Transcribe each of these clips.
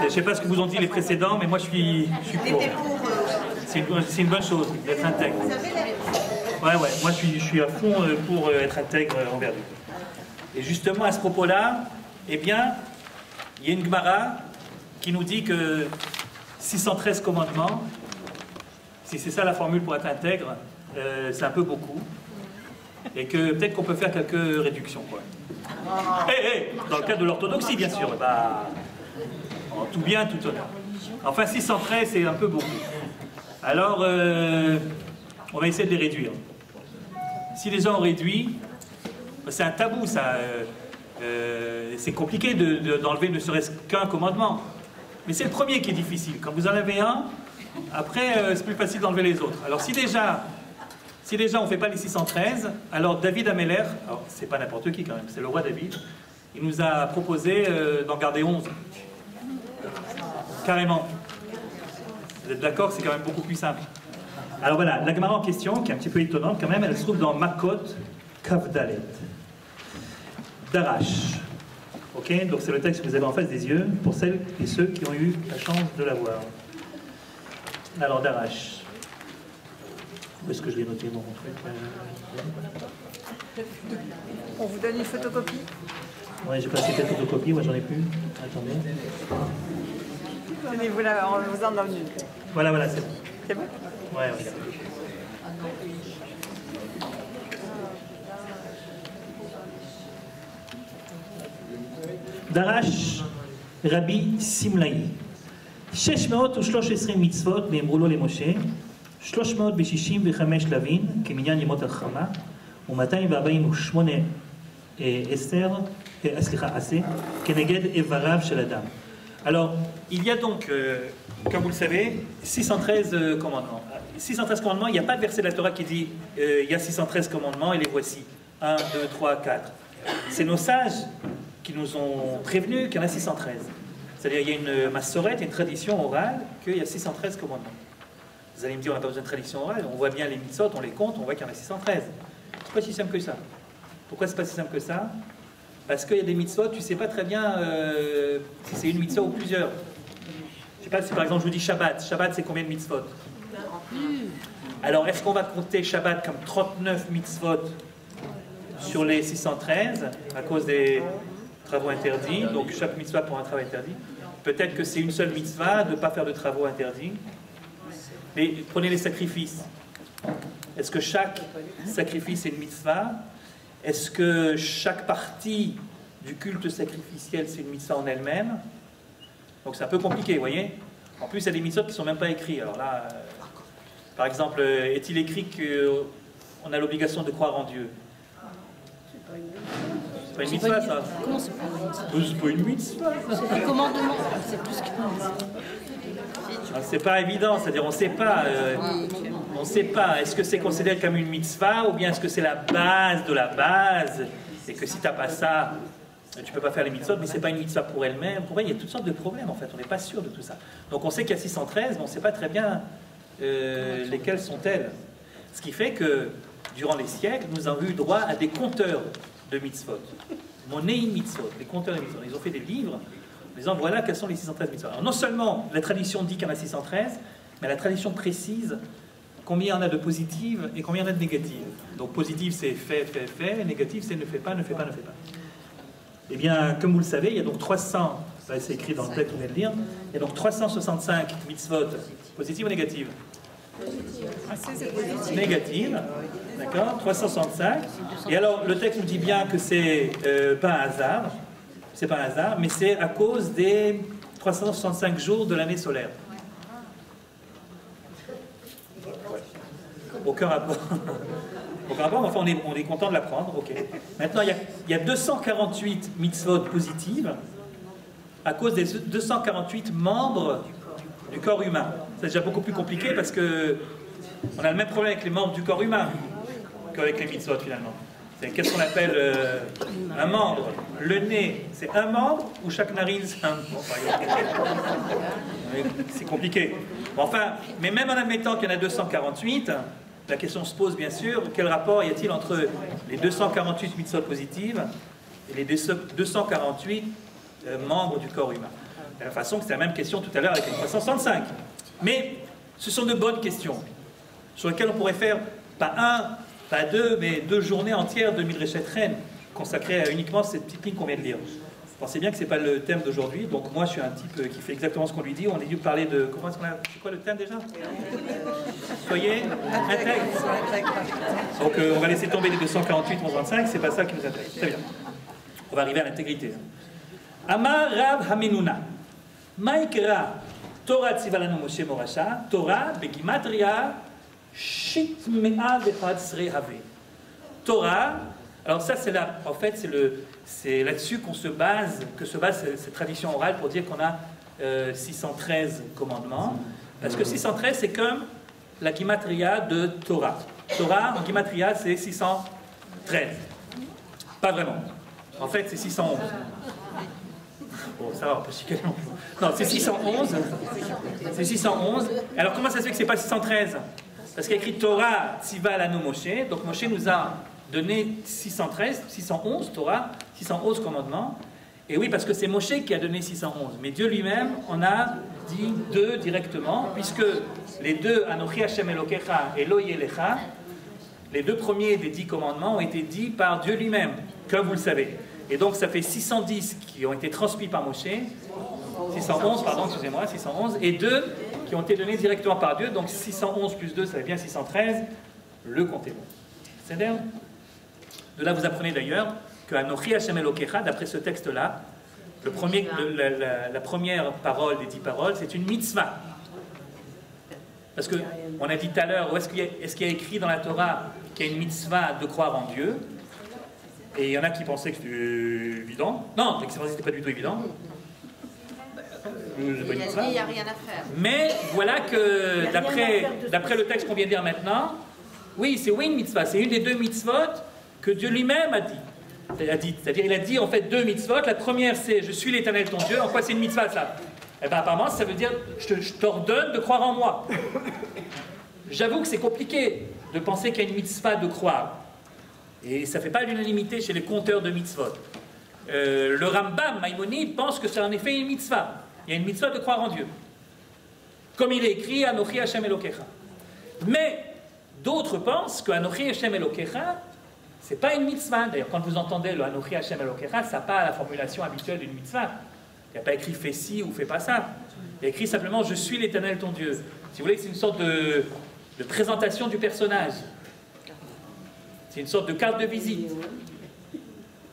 Je ne sais pas ce que vous ont dit les précédents, mais moi je suis pour. C'est une bonne chose d'être intègre. Ouais, moi je suis à fond pour être intègre envers Dieu. Et justement à ce propos-là, eh bien, il y a une Gemara qui nous dit que 613 commandements, si c'est ça la formule pour être intègre, c'est un peu beaucoup. Et que peut-être qu'on peut faire quelques réductions, quoi. Dans le cadre de l'orthodoxie, bien sûr. Bah, en tout bien, tout honneur. Enfin, 613, c'est un peu beaucoup. Alors, on va essayer de les réduire. Si les gens ont réduit, c'est un tabou, ça. C'est compliqué d'enlever ne serait-ce qu'un commandement. Mais c'est le premier qui est difficile. Quand vous en avez un, après, c'est plus facile d'enlever les autres. Alors, si déjà on ne fait pas les 613, alors David Améler, alors c'est pas n'importe qui quand même, c'est le roi David, il nous a proposé d'en garder 11. Carrément. Vous êtes d'accord, c'est quand même beaucoup plus simple. Alors voilà, la Gemara en question, qui est un petit peu étonnante quand même, elle se trouve dans Makot Kavdalet. Darash. Ok, donc c'est le texte que vous avez en face des yeux, pour celles et ceux qui ont eu la chance de la voir. Alors Darash. Où est-ce que je l'ai noté, mon truc? On vous donne une photocopie? Ouais, j'ai passé cette photocopie, moi j'en ai plus. Attendez. Donnez-vous là, on vous en donne une. Voilà, c'est bon. C'est bon? Ouais, regarde. Darash Rabbi Simlaï. 613 מצוות נאמרו לו למשה, 365 לווין, כמניין ימות החמה, ו-248 עשה, כנגד איבריו של אדם. Alors, il y a donc, comme vous le savez, 613 commandements. 613 commandements, il n'y a pas de verset de la Torah qui dit il y a 613 commandements et les voici. 1, 2, 3, 4. C'est nos sages qui nous ont prévenus qu'il y en a 613. C'est-à-dire qu'il y a une massorette, une tradition orale, qu'il y a 613 commandements. Vous allez me dire, on n'a pas besoin de tradition orale, on voit bien les mitzvot, on les compte, on voit qu'il y en a 613. C'est pas si simple que ça. Pourquoi c'est pas si simple que ça? Parce qu'il y a des mitzvot, tu ne sais pas très bien si c'est une mitzvah ou plusieurs. Je ne sais pas si par exemple je vous dis Shabbat. Shabbat, c'est combien de mitzvot? Alors, est-ce qu'on va compter Shabbat comme 39 mitzvot sur les 613 à cause des travaux interdits, donc chaque mitzvah pour un travail interdit? Peut-être que c'est une seule mitzvah de ne pas faire de travaux interdits. Mais prenez les sacrifices. Est-ce que chaque sacrifice est une mitzvah? Est-ce que chaque partie du culte sacrificiel c'est une mitzvah en elle-même? Donc c'est un peu compliqué, vous voyez. En plus, il y a des mitzvot qui ne sont même pas écrits. Alors là, par exemple, est-il écrit qu'on a l'obligation de croire en Dieu? C'est pas une mitzvah, ça? Comment c'est pas une mitzvah? C'est pas une mitzvah. C'est un commandement, c'est tout ce qui c'est pas évident, c'est-à-dire on ne sait pas. On ne sait pas. Est-ce que c'est considéré comme une mitzvah ou bien est-ce que c'est la base de la base et que si tu n'as pas ça, tu ne peux pas faire les mitzvot, mais ce n'est pas une mitzvah pour elle-même. Pour elle, il y a toutes sortes de problèmes en fait. On n'est pas sûr de tout ça. Donc on sait qu'il y a 613, mais on ne sait pas très bien lesquelles sont-elles. Ce qui fait que durant les siècles, nous avons eu droit à des compteurs de mitzvot. Monéi mitzvot, les compteurs de mitzvot. Ils ont fait des livres en disant voilà quels sont les 613 mitzvot. Alors non seulement la tradition dit qu'il y en a 613, mais la tradition précise combien il y en a de positives et combien il y en a de négatives. Donc positive c'est fait, négative c'est ne fait pas. Eh bien, comme vous le savez, il y a donc 300, c'est écrit dans le texte, vous venez de lire, il y a donc 365 mitzvot, positives ou négatives? Négatives, d'accord, 365. Et alors, le texte nous dit bien que c'est pas un hasard, mais c'est à cause des 365 jours de l'année solaire. Aucun rapport. Aucun rapport, mais enfin on est content de l'apprendre. Ok. Maintenant, il y a 248 mitzvot positives à cause des 248 membres du corps humain. C'est déjà beaucoup plus compliqué parce que on a le même problème avec les membres du corps humain qu'avec les mitzvot finalement. Qu'est-ce qu'on appelle un membre? Le nez, c'est un membre ou chaque narine c'est un membre? C'est compliqué. Bon, enfin, mais même en admettant qu'il y en a 248, la question se pose bien sûr, quel rapport y a-t-il entre les 248 mitzvot positives et les 248 membres du corps humain? De la façon que c'était la même question tout à l'heure avec les 365. Mais ce sont de bonnes questions, sur lesquelles on pourrait faire, pas un, pas deux, mais 2 journées entières de Midrashet Ren, consacrées à uniquement cette petite ligne qu'on vient de lire. Pensez bien que ce n'est pas le thème d'aujourd'hui, donc moi je suis un type qui fait exactement ce qu'on lui dit. On est dû parler de... Comment est-ce qu'on a... C'est quoi le thème déjà? Soyez intègre. Donc on va laisser tomber les 248, 125, c'est pas ça qui nous intéresse. Très bien. On va arriver à l'intégrité. Amar Rav Hamenuna. Maïkra Torah Tzivalanu Moshe Morasha. Torah Begimatria Shitmea Vechadsre Have. Torah, alors ça c'est là, en fait c'est là-dessus qu'on se base, cette tradition orale pour dire qu'on a 613 commandements. Parce que 613 c'est comme la Gimatria de Torah. Torah en Gimatria c'est 613. Pas vraiment. En fait c'est 611. Bon, ça va, on peut chicaner. Non, c'est 611. C'est 611. Alors comment ça se fait que c'est pas 613? Parce qu'il y a écrit Torah Tziva Lanu Moshe. Donc Moshe nous a donné 613, 611 Torah, 611 commandements. Et oui, parce que c'est Moshe qui a donné 611. Mais Dieu lui-même en a dit 2 directement, puisque les 2, Anochi Hashem Elokecha et Lo Yelecha, les 2 premiers des 10 commandements ont été dits par Dieu lui-même, comme vous le savez. Et donc ça fait 610 qui ont été transmis par Moshe, 611, pardon, excusez-moi, 611, et 2 qui ont été donnés directement par Dieu, donc 611 plus 2, ça fait bien 613, le comptez bon. C'est-à-dire, de là vous apprenez d'ailleurs que Anochi Hashem Elokecha, d'après ce texte-là, la première parole des 10 paroles, c'est une mitzvah. Parce qu'on a dit tout à l'heure, est-ce qu'il y a écrit dans la Torah qu'il y a une mitzvah de croire en Dieu? Et il y en a qui pensaient que c'était évident. Non, qui pensaient que c'était pas du tout évident. Il n'y a rien à faire. Mais voilà que d'après le texte qu'on vient de dire maintenant, oui, c'est une mitzvah, c'est une des 2 mitzvot que Dieu lui-même a dit. C'est-à-dire il a dit en fait 2 mitzvot. La première c'est je suis l'Éternel ton Dieu. En quoi c'est une mitzvah ça? Eh bien apparemment ça veut dire je t'ordonne de croire en moi. J'avoue que c'est compliqué de penser qu'il y a une mitzvah de croire. Et ça ne fait pas l'unanimité chez les compteurs de mitzvot. Le Rambam Maïmonide pense que c'est en effet une mitzvah. Il y a une mitzvah de croire en Dieu. Comme il est écrit, Anochi Hashem Elokecha. Mais d'autres pensent que Anochi Hashem Elokecha, ce n'est pas une mitzvah. D'ailleurs, quand vous entendez le Anochi Hashem Elokecha, ça n'a pas la formulation habituelle d'une mitzvah. Il n'y a pas écrit fais ci ou fais pas ça. Il y a écrit simplement je suis l'Éternel ton Dieu. Si vous voulez, c'est une sorte de présentation du personnage. C'est une sorte de carte de visite.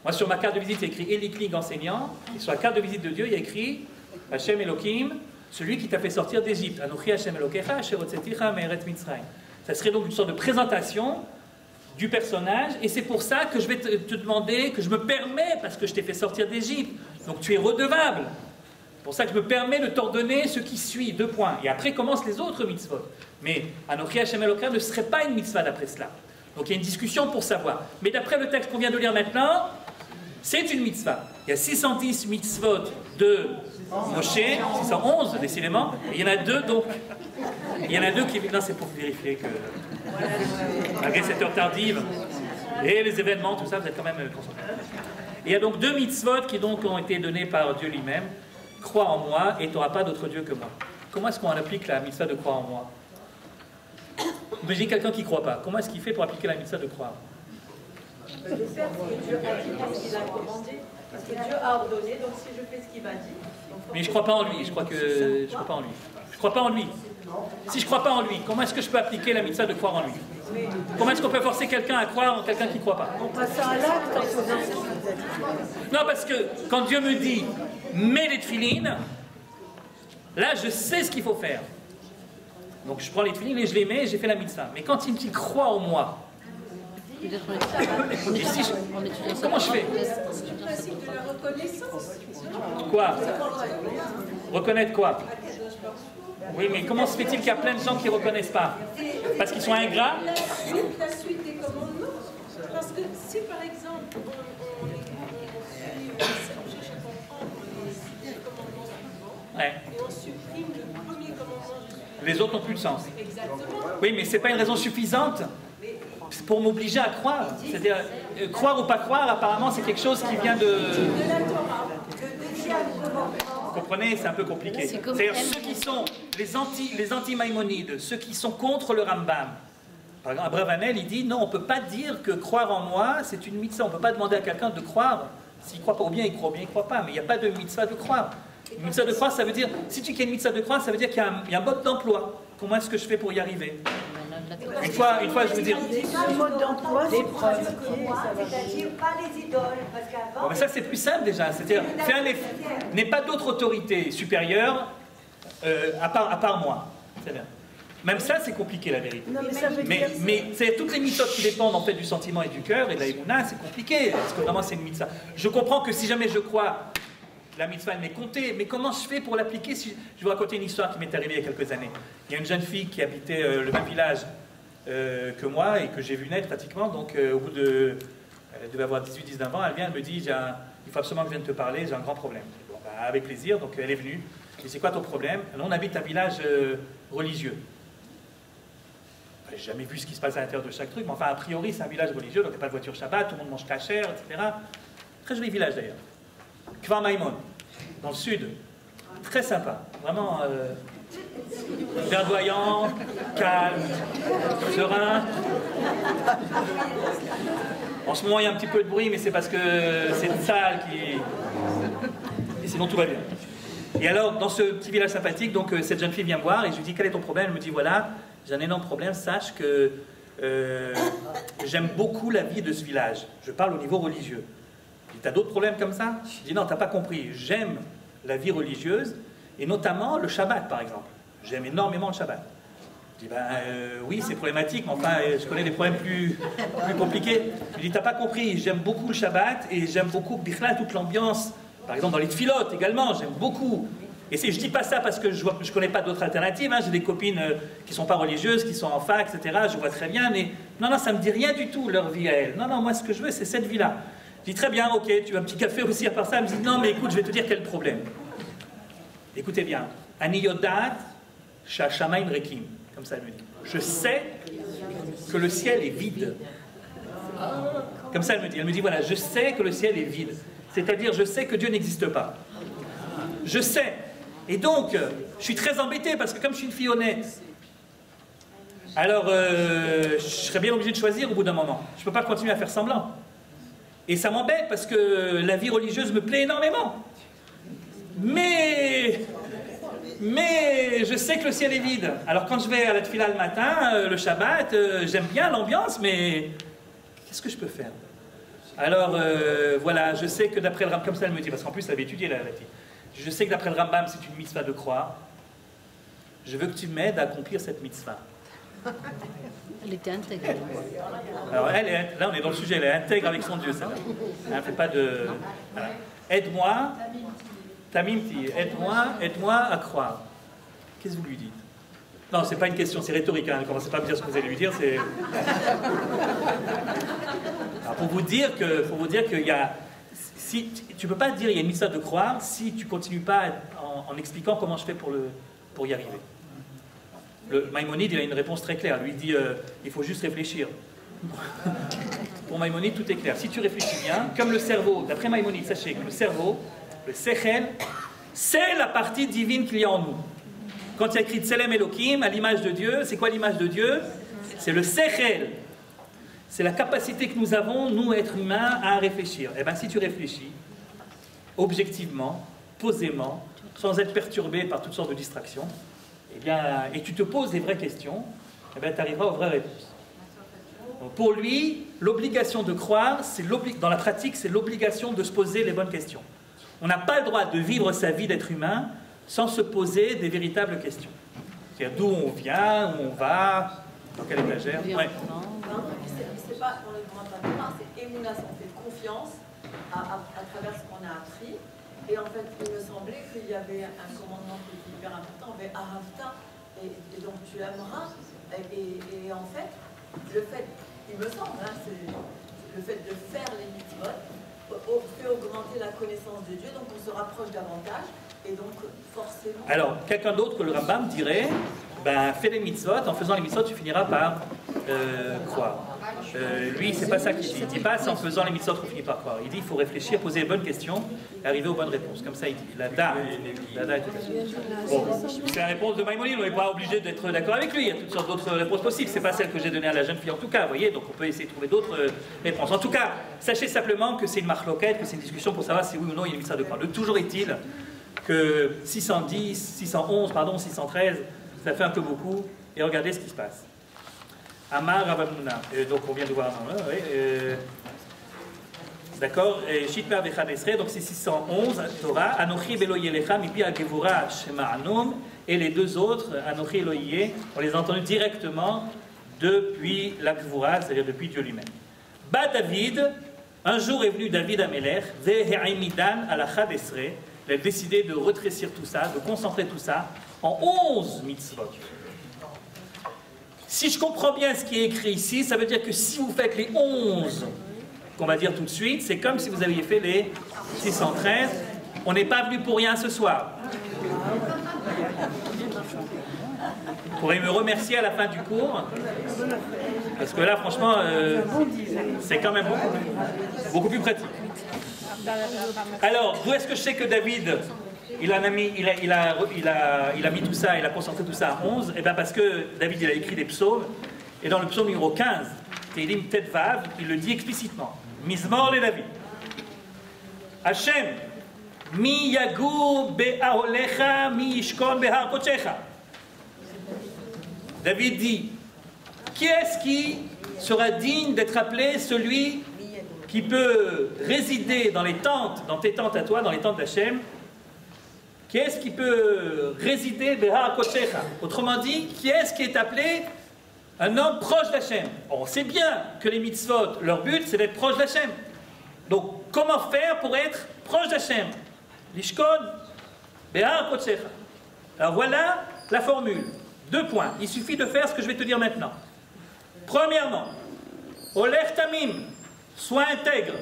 Moi, sur ma carte de visite, il y a écrit Eli Kling enseignant. Et sur la carte de visite de Dieu, il y a écrit Hashem Elohim, celui qui t'a fait sortir d'Égypte. Anochi Hashem Elokecha, Asher hotzeticha me'eretz Mitzrayim. Ça serait donc une sorte de présentation du personnage. Et c'est pour ça que je vais te demander, que je me permets, parce que je t'ai fait sortir d'Égypte. Donc tu es redevable. C'est pour ça que je me permets de t'ordonner ce qui suit. 2 points. Et après commencent les autres mitzvot. Mais Anochi Hashem Elokecha ne serait pas une mitzvah d'après cela. Donc il y a une discussion pour savoir. Mais d'après le texte qu'on vient de lire maintenant, c'est une mitzvah. Il y a 610 mitzvot de Moshe, 611 décidément, et il y en a 2 donc. Il y en a 2 qui... Non, c'est pour vérifier que, malgré cette heure tardive, et les événements, tout ça, vous êtes quand même concentrés. Il y a donc 2 mitzvot qui donc ont été donnés par Dieu lui-même. Crois en moi et tu n'auras pas d'autre Dieu que moi. Comment est-ce qu'on applique la mitzvah de croire en moi? Imaginez quelqu'un qui ne croit pas. Comment est-ce qu'il fait pour appliquer la mitzvah de croire? Je vais faire ce que Dieu a dit parce qu'il a commandé, parce que Dieu a ordonné, donc si je fais ce qu'il m'a dit... Mais je ne crois pas en lui, je crois pas en lui. Je crois pas en lui. Si je ne crois pas en lui, comment est-ce que je peux appliquer la mitzvah de croire en lui? Comment est-ce qu'on peut forcer quelqu'un à croire en quelqu'un qui ne croit pas? En passant à l'acte, en faisant ce qu'il nous a dit. Non, parce que quand Dieu me dit « mets les tefilines », là je sais ce qu'il faut faire. Donc je prends les tefilines et je les mets et j'ai fait la mitzvah. Mais quand il me dit « crois en moi », comment je fais? C'est le principe de la reconnaissance. Quoi? Reconnaître quoi? Oui, mais comment se fait-il qu'il y a plein de gens qui ne reconnaissent pas? Parce qu'ils sont ingrats? La suite des commandements. Parce que si par exemple, on cherche à comprendre les commandements suivants, Ouais. et on supprime le premier commandement, Les autres n'ont plus de sens. exactement. Oui, mais ce n'est pas une raison suffisante pour m'obliger à croire. C'est-à-dire, croire ou pas croire, apparemment, c'est quelque chose qui vient de... De la Torah, le deuxième commandement comprenez, c'est un peu compliqué. C'est comme C'est-à-dire M. ceux qui sont les anti-Maïmonides, ceux qui sont contre le Rambam. Par exemple, Abravanel, il dit non, on ne peut pas dire que croire en moi, c'est une mitzvah. On ne peut pas demander à quelqu'un de croire. S'il ne croit pas, ou bien il croit, ou bien il ne croit pas. Mais il n'y a pas de mitzvah de croire. Une mitzvah de croire, ça veut dire, si tu dis qu'il y a une mitzvah de croire, ça veut dire qu'il y a un mode d'emploi. Comment est-ce que je fais pour y arriver? Une fois, je veux dire. Le mode d'emploi, c'est preuve. C'est-à-dire pas les idoles, parce qu'avant... Bon, mais ça, c'est plus simple déjà. C'est-à-dire, fais un effort. N'aie pas d'autre autorité supérieure à part moi. C'est bien. Même ça, c'est compliqué, la vérité. Non, mais ça veut dire... Mais c'est toutes les mitzvot qui dépendent en fait du sentiment et du cœur, et de la émouna, c'est compliqué, parce que vraiment c'est une mitzvah. Je comprends que si jamais je crois, la mitzvah elle m'est comptée, mais comment je fais pour l'appliquer? Si... Je vais vous raconter une histoire qui m'est arrivée il y a quelques années. Il y a une jeune fille qui habitait le même village que moi, et que j'ai vu naître pratiquement, donc au bout de... Elle devait avoir 18-19 ans, elle vient, elle me dit, il faut absolument que je vienne te parler, j'ai un grand problème. Bon, bah, avec plaisir, donc elle est venue. Je dis, c'est quoi ton problème? Alors, on habite un village religieux. J'ai jamais vu ce qui se passe à l'intérieur de chaque truc, mais enfin, a priori, c'est un village religieux, donc il n'y a pas de voiture Shabbat, tout le monde mange kasher, etc. Très joli village d'ailleurs. Kvar Maïmon, dans le sud. Très sympa. Vraiment verdoyant, calme, serein. En ce moment, il y a un petit peu de bruit, mais c'est parce que c'est une salle qui... Et sinon, tout va bien. Et alors, dans ce petit village sympathique, donc cette jeune fille vient me voir et je lui dis, quel est ton problème? Elle me dit, voilà, j'ai un énorme problème, sache que j'aime beaucoup la vie de ce village. Je parle au niveau religieux. Je dis, t'as d'autres problèmes comme ça? Je dis, non, t'as pas compris. J'aime la vie religieuse, et notamment le Shabbat, par exemple. J'aime énormément le Shabbat. Je dis, ben oui, c'est problématique, mais enfin, je connais des problèmes plus compliqués. Je dis, t'as pas compris, j'aime beaucoup le Shabbat, et j'aime beaucoup, Bichla, toute l'ambiance. Par exemple, dans les tfilotes également, j'aime beaucoup. Et je dis pas ça parce que je connais pas d'autres alternatives. Hein. J'ai des copines qui sont pas religieuses, qui sont en fac, etc. Je vois très bien, mais non, ça me dit rien du tout, leur vie à elles. Non, moi, ce que je veux, c'est cette vie-là. Je dis, très bien, ok, tu veux un petit café aussi à part ça? Elle me dit, non, mais écoute, je vais te dire quel problème. Écoutez bien. Ani yodat sha'shamayim rekim. Comme ça, elle me dit. Je sais que le ciel est vide. Comme ça, elle me dit. Elle me dit, voilà, je sais que le ciel est vide. C'est-à-dire, je sais que Dieu n'existe pas. Je sais. Et donc, je suis très embêté parce que comme je suis une fille honnête, alors je serais bien obligé de choisir au bout d'un moment. Je ne peux pas continuer à faire semblant. Et ça m'embête parce que la vie religieuse me plaît énormément. Mais je sais que le ciel est vide. Alors quand je vais à la tefila le matin, le Shabbat, j'aime bien l'ambiance, mais qu'est-ce que je peux faire? Alors voilà, je sais que d'après le Rambam, comme ça elle me dit, parce qu'en plus elle avait étudié la petite. Je sais que d'après le Rambam, c'est une mitzvah de croire. Je veux que tu m'aides à accomplir cette mitzvah. Elle était intègre. Alors là on est dans le sujet, elle est intègre avec son Dieu, celle-là. Elle ne fait pas de... Voilà. Aide-moi, Tamimti, aide-moi à croire. Qu'est-ce que vous lui dites? Non, c'est pas une question, c'est rhétorique, hein. Ne commencez pas à me dire ce que vous allez lui dire, c'est... Alors, pour vous dire qu'il y a... Si, tu ne peux pas dire qu'il y a une mitzvah de croire si tu ne continues pas en expliquant comment je fais pour y arriver. Le Maïmonide, il a une réponse très claire. Lui, il dit il faut juste réfléchir. Pour Maïmonide, tout est clair. Si tu réfléchis bien, comme le cerveau, d'après Maïmonide, sachez que le cerveau, le sechel, c'est la partie divine qu'il y a en nous. Quand il y a écrit Tselem Elohim, à l'image de Dieu, c'est quoi l'image de Dieu? C'est le sechel. C'est la capacité que nous avons, nous, êtres humains, à réfléchir. Eh bien, si tu réfléchis, objectivement, posément, sans être perturbé par toutes sortes de distractions, eh bien, et tu te poses des vraies questions, eh bien, tu arriveras aux vraies réponses. Donc, pour lui, l'obligation de croire, dans la pratique, c'est l'obligation de se poser les bonnes questions. On n'a pas le droit de vivre sa vie d'être humain sans se poser des véritables questions. C'est-à-dire d'où on vient, où on va, dans quelle étagère. Ouais. C'est pas dans le grand papier, c'est Emouna, on fait confiance à travers ce qu'on a appris. Et en fait, il me semblait qu'il y avait un commandement qui était hyper important, mais Ahavta, et donc tu aimeras. Et en fait, il me semble, hein, c'est le fait de faire les mitzvot fait augmenter la connaissance de Dieu, donc on se rapproche davantage, et donc forcément... Alors, quelqu'un d'autre que le Rambam dirait, ben, fais les mitzvot, en faisant les mitzvot, tu finiras par croire. Lui, c'est pas ça qu'il dit. Il dit pas c'est en faisant les mitzvot qu'on finit par croire. Il dit il faut réfléchir, poser les bonnes questions et arriver aux bonnes réponses. Comme ça, il dit. La da est tout à fait. Bon, c'est la réponse de Maïmonide, on n'est pas obligé d'être d'accord avec lui. Il y a toutes sortes d'autres réponses possibles. C'est pas celle que j'ai donnée à la jeune fille en tout cas, vous voyez. Donc on peut essayer de trouver d'autres réponses. En tout cas, sachez simplement que c'est une marloquette, que c'est une discussion pour savoir si oui ou non il y a une mitzvah de croire. Toujours est-il que 611, pardon, 613, ça fait un peu beaucoup. Et regardez ce qui se passe. Amar Rabamuna. Donc on vient de voir. D'accord. Shitmer Vechanesre. Donc c'est 611. Torah. Anochi Belo Yelecha Mipi Agevura Shema Anum. Et les deux autres, Anochi Elohiye, on les a entendus directement depuis la Gevura, c'est-à-dire depuis Dieu lui-même. Ba David. Un jour est venu David à Melech. Ve'he'imidan Alacha Desre. Il a décidé de retrécir tout ça, de concentrer tout ça en 11 mitzvot. Si je comprends bien ce qui est écrit ici, ça veut dire que si vous faites les 11, qu'on va dire tout de suite, c'est comme si vous aviez fait les 613. On n'est pas venu pour rien ce soir. Vous pourrez me remercier à la fin du cours, parce que là, franchement, c'est quand même beaucoup plus pratique. Alors, d'où est-ce que je sais que David, il a mis tout ça, il a concentré tout ça à 11? Eh bien parce que David, il a écrit des psaumes, et dans le psaume numéro 15, Tehillim Tet Vav, il le dit explicitement. Mizmor le David. Hashem, mi yagur be'aholecha, mi yishkon behar kochecha. David dit, qui est-ce qui sera digne d'être appelé celui qui peut résider dans les tentes, dans tes tentes à toi, dans les tentes d'Hachem? Qui est-ce qui peut résider Behar Kochecha? Autrement dit, qui est-ce qui est appelé un homme proche d'Hachem? On sait bien que les mitzvot, leur but, c'est d'être proche d'Hachem. Donc, comment faire pour être proche d'Hachem? Lishkon Behar Kochecha. Alors voilà la formule. 2 points. Il suffit de faire ce que je vais te dire maintenant. Premièrement, Olech Tamim. Sois intègre.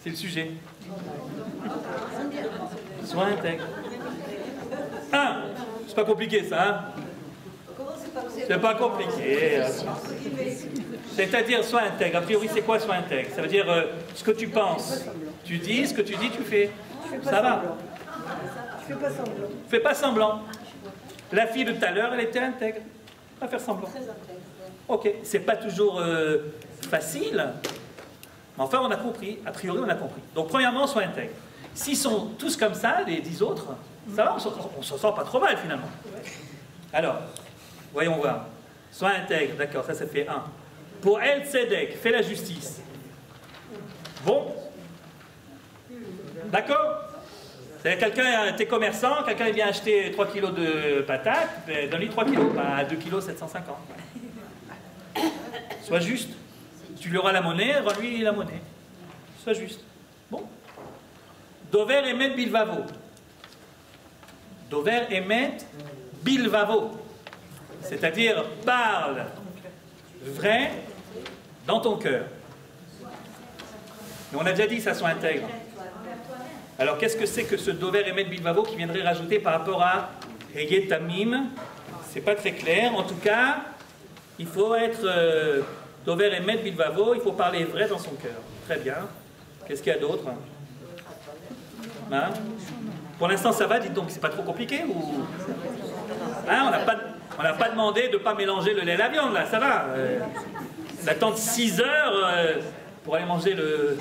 C'est le sujet. Sois intègre. 1. C'est pas compliqué ça, hein? C'est pas compliqué. C'est-à-dire, sois intègre. A priori, c'est quoi sois intègre? Ça veut dire ce que tu penses. Tu dis, ce que tu dis, tu fais. Ça va. Fais pas semblant. Fais pas semblant. La fille de tout à l'heure, elle était intègre. Pas faire semblant. Ok. C'est pas toujours facile. Mais enfin, on a compris. A priori, on a compris. Donc, premièrement, sois intègre. S'ils sont tous comme ça, les 10 autres, ça va, on s'en sort pas trop mal, finalement. Alors, voyons voir. Sois intègre, d'accord, ça fait 1. Pour El Tzedek, fais la justice. Bon. D'accord? Quelqu'un, t'es commerçant, quelqu'un vient acheter 3 kilos de patates, ben, donne-lui 3 kilos, pas 2 kilos 750. Sois juste. Tu lui auras la monnaie, rends-lui la monnaie. Sois juste. Bon. Dover emet bilvavo. Dover emet bilvavo. C'est-à-dire, parle vrai dans ton cœur. Mais on a déjà dit que ça soit intègre. Alors qu'est-ce que c'est que ce Dover emet bilvavo qui viendrait rajouter par rapport à Heye Tamim? C'est pas très clair. En tout cas, il faut être Dover emet bilvavo, il faut parler vrai dans son cœur. Très bien. Qu'est-ce qu'il y a d'autre? Hein? Pour l'instant, ça va, dites donc, c'est pas trop compliqué ou... Hein, on n'a pas demandé de ne pas mélanger le lait et la viande, là, ça va. D'attendre 6 heures pour aller manger le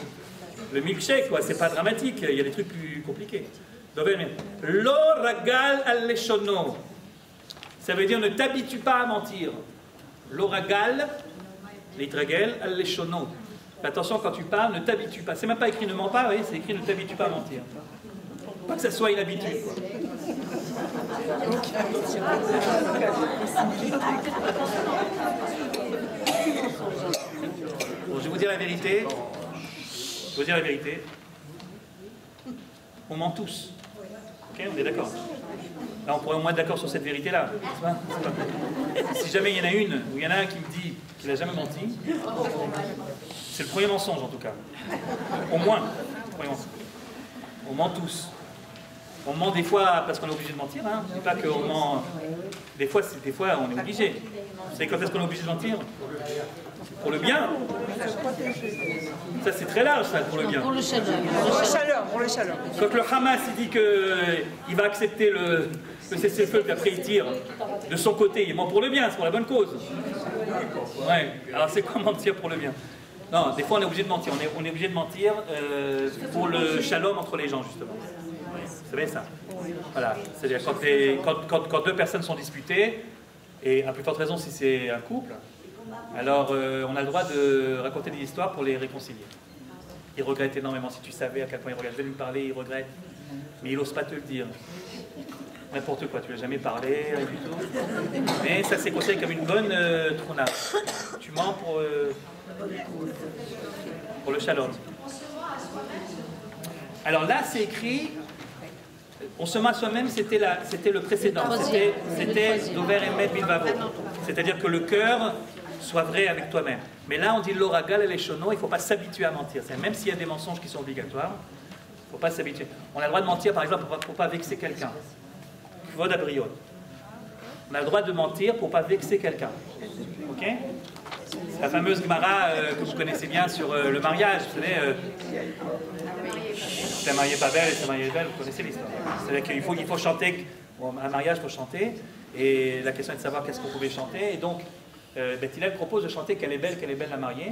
milkshake, quoi, c'est pas dramatique, il y a des trucs plus compliqués. Lo ragal al leshono. Ça veut dire ne t'habitue pas à mentir. Lo ragal, litragel al leshono. Attention, quand tu parles, ne t'habitue pas. C'est même pas écrit ne mens pas, oui, c'est écrit ne t'habitue pas à mentir. Pas que ça soit une habitude, quoi. Bon, je vais vous dire la vérité. Je vais vous dire la vérité. On ment tous. Ok, on est d'accord. Là, on pourrait au moins être d'accord sur cette vérité-là. Si jamais il y en a une, ou il y en a un qui me dit qu'il n'a jamais menti, c'est le premier mensonge en tout cas. Au moins. On ment tous. On ment des fois parce qu'on est obligé de mentir. Hein. Je ne dis pas qu'on ment. Des fois, on est obligé. Vous savez quand est-ce qu'on est obligé de mentir? Pour le bien. Ça, c'est très large, ça, pour le bien. Pour le chaleur. Pour le chaleur. Quand le Hamas il dit qu'il va accepter le cessez-le-feu, puis après il tire de son côté, il ment pour le bien, c'est pour la bonne cause. Ouais. Alors c'est quoi mentir pour le bien? Non, des fois on est obligé de mentir. On est obligé de mentir pour le shalom entre les gens, justement. Vous savez ça? Voilà. C'est-à-dire quand deux personnes sont disputées, et à plus forte raison si c'est un couple, alors on a le droit de raconter des histoires pour les réconcilier. Il regrette énormément. Si tu savais à quel point il regrette, je vais lui parler, il regrette, mais il n'ose pas te le dire. N'importe quoi, tu lui as jamais parlé, rien du tout. Mais ça s'est considéré comme une bonne tronade. Tu mens pour le shalom. Alors là, c'est écrit, on se ment à soi-même, c'était le précédent. C'était Dover Emet Bilvavo. C'est-à-dire que le cœur soit vrai avec toi-même. Mais là, on dit l'oragal et les chonos, il ne faut pas s'habituer à mentir. Même s'il y a des mensonges qui sont obligatoires, il ne faut pas s'habituer. On a le droit de mentir, par exemple, pour ne pas vexer quelqu'un. Kvod abriot. On a le droit de mentir pour ne pas vexer quelqu'un. Ok? La fameuse Gemara que vous connaissez bien sur le mariage. Vous savez, c'est marié pas belle et c'est marié belle, vous connaissez l'histoire. C'est-à-dire qu'il faut chanter, bon, un mariage, il faut chanter. Et la question est de savoir qu'est-ce qu'on pouvait chanter. Et donc, Beth Hillel propose de chanter qu'elle est belle la mariée.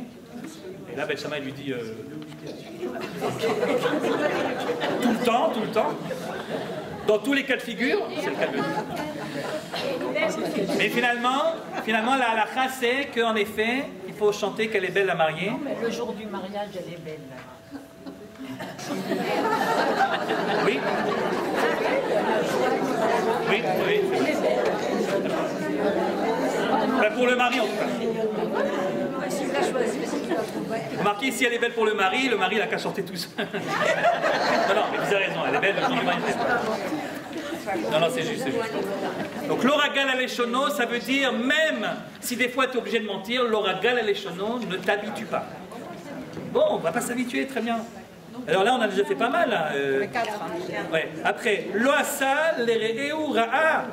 Et là, Beth Shammai lui dit tout le temps. Dans tous les cas de figure, c'est le cas de Dieu. Mais finalement, la halakha, c'est qu'en effet, il faut chanter qu'elle est belle la mariée. Mais le jour du mariage, elle est belle. Oui. Oui. Ben pour le mari, en tout cas. Remarquez, si elle est belle pour le mari il a qu'à chanter tout seul. Non, mais vous avez raison, elle est belle le jour du mariage. Non, c'est juste. Donc, l'oragal aleshono, ça veut dire, même si des fois tu es obligé de mentir, l'oragal aleshono, ne t'habitue pas. Bon, on ne va pas s'habituer, très bien. Alors là, on a déjà fait pas mal. Là, ouais. Après, loasa l'ereu ra'a.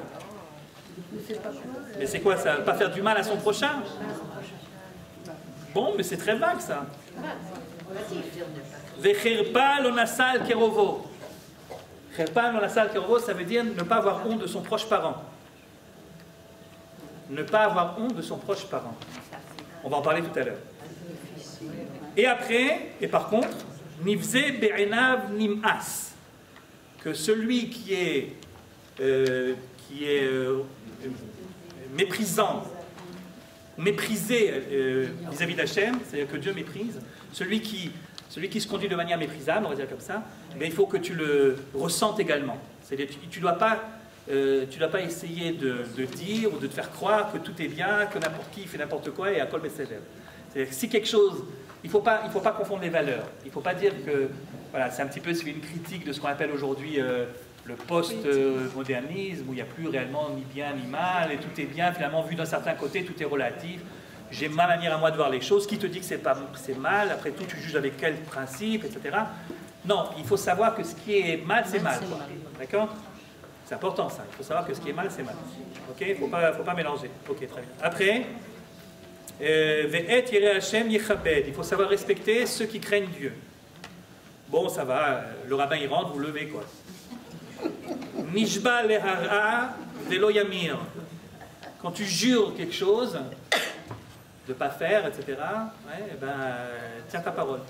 Mais c'est quoi ça? Pas faire du mal à son prochain? Bon, mais c'est très vague ça. Vecherpa lonasal kerovo. Cherpa lonasal kerovo, ça veut dire ne pas avoir honte de son proche parent. Ne pas avoir honte de son proche parent. On va en parler tout à l'heure. Et après, et par contre, nivze be'enav nim'as. Que celui qui est méprisant, méprisé vis-à-vis d'Hachem, c'est-à-dire que Dieu méprise, celui qui se conduit de manière méprisable, on va dire comme ça, mais il faut que tu le ressentes également. C'est-à-dire que tu ne dois pas essayer de dire ou de te faire croire que tout est bien, que n'importe qui fait n'importe quoi et à kol beseder. C'est-à-dire que si quelque chose, il ne faut pas confondre les valeurs. Il ne faut pas dire que, voilà, c'est un petit peu une critique de ce qu'on appelle aujourd'hui le post-modernisme, où il n'y a plus réellement ni bien ni mal, et tout est bien, finalement, vu d'un certain côté, tout est relatif. J'ai ma manière à moi de voir les choses, qui te dit que c'est mal, après tout, tu juges avec quel principe, etc. Non, il faut savoir que ce qui est mal, c'est mal. D'accord? C'est important ça, il faut savoir que ce qui est mal, c'est mal. Ok? Il ne faut pas mélanger. Ok, très bien. Après, il faut savoir respecter ceux qui craignent Dieu. Bon, ça va, le rabbin il rentre, vous levez quoi. Nishba lehara velo yamir. Quand tu jures quelque chose, de ne pas faire, etc., ouais, tiens ta parole.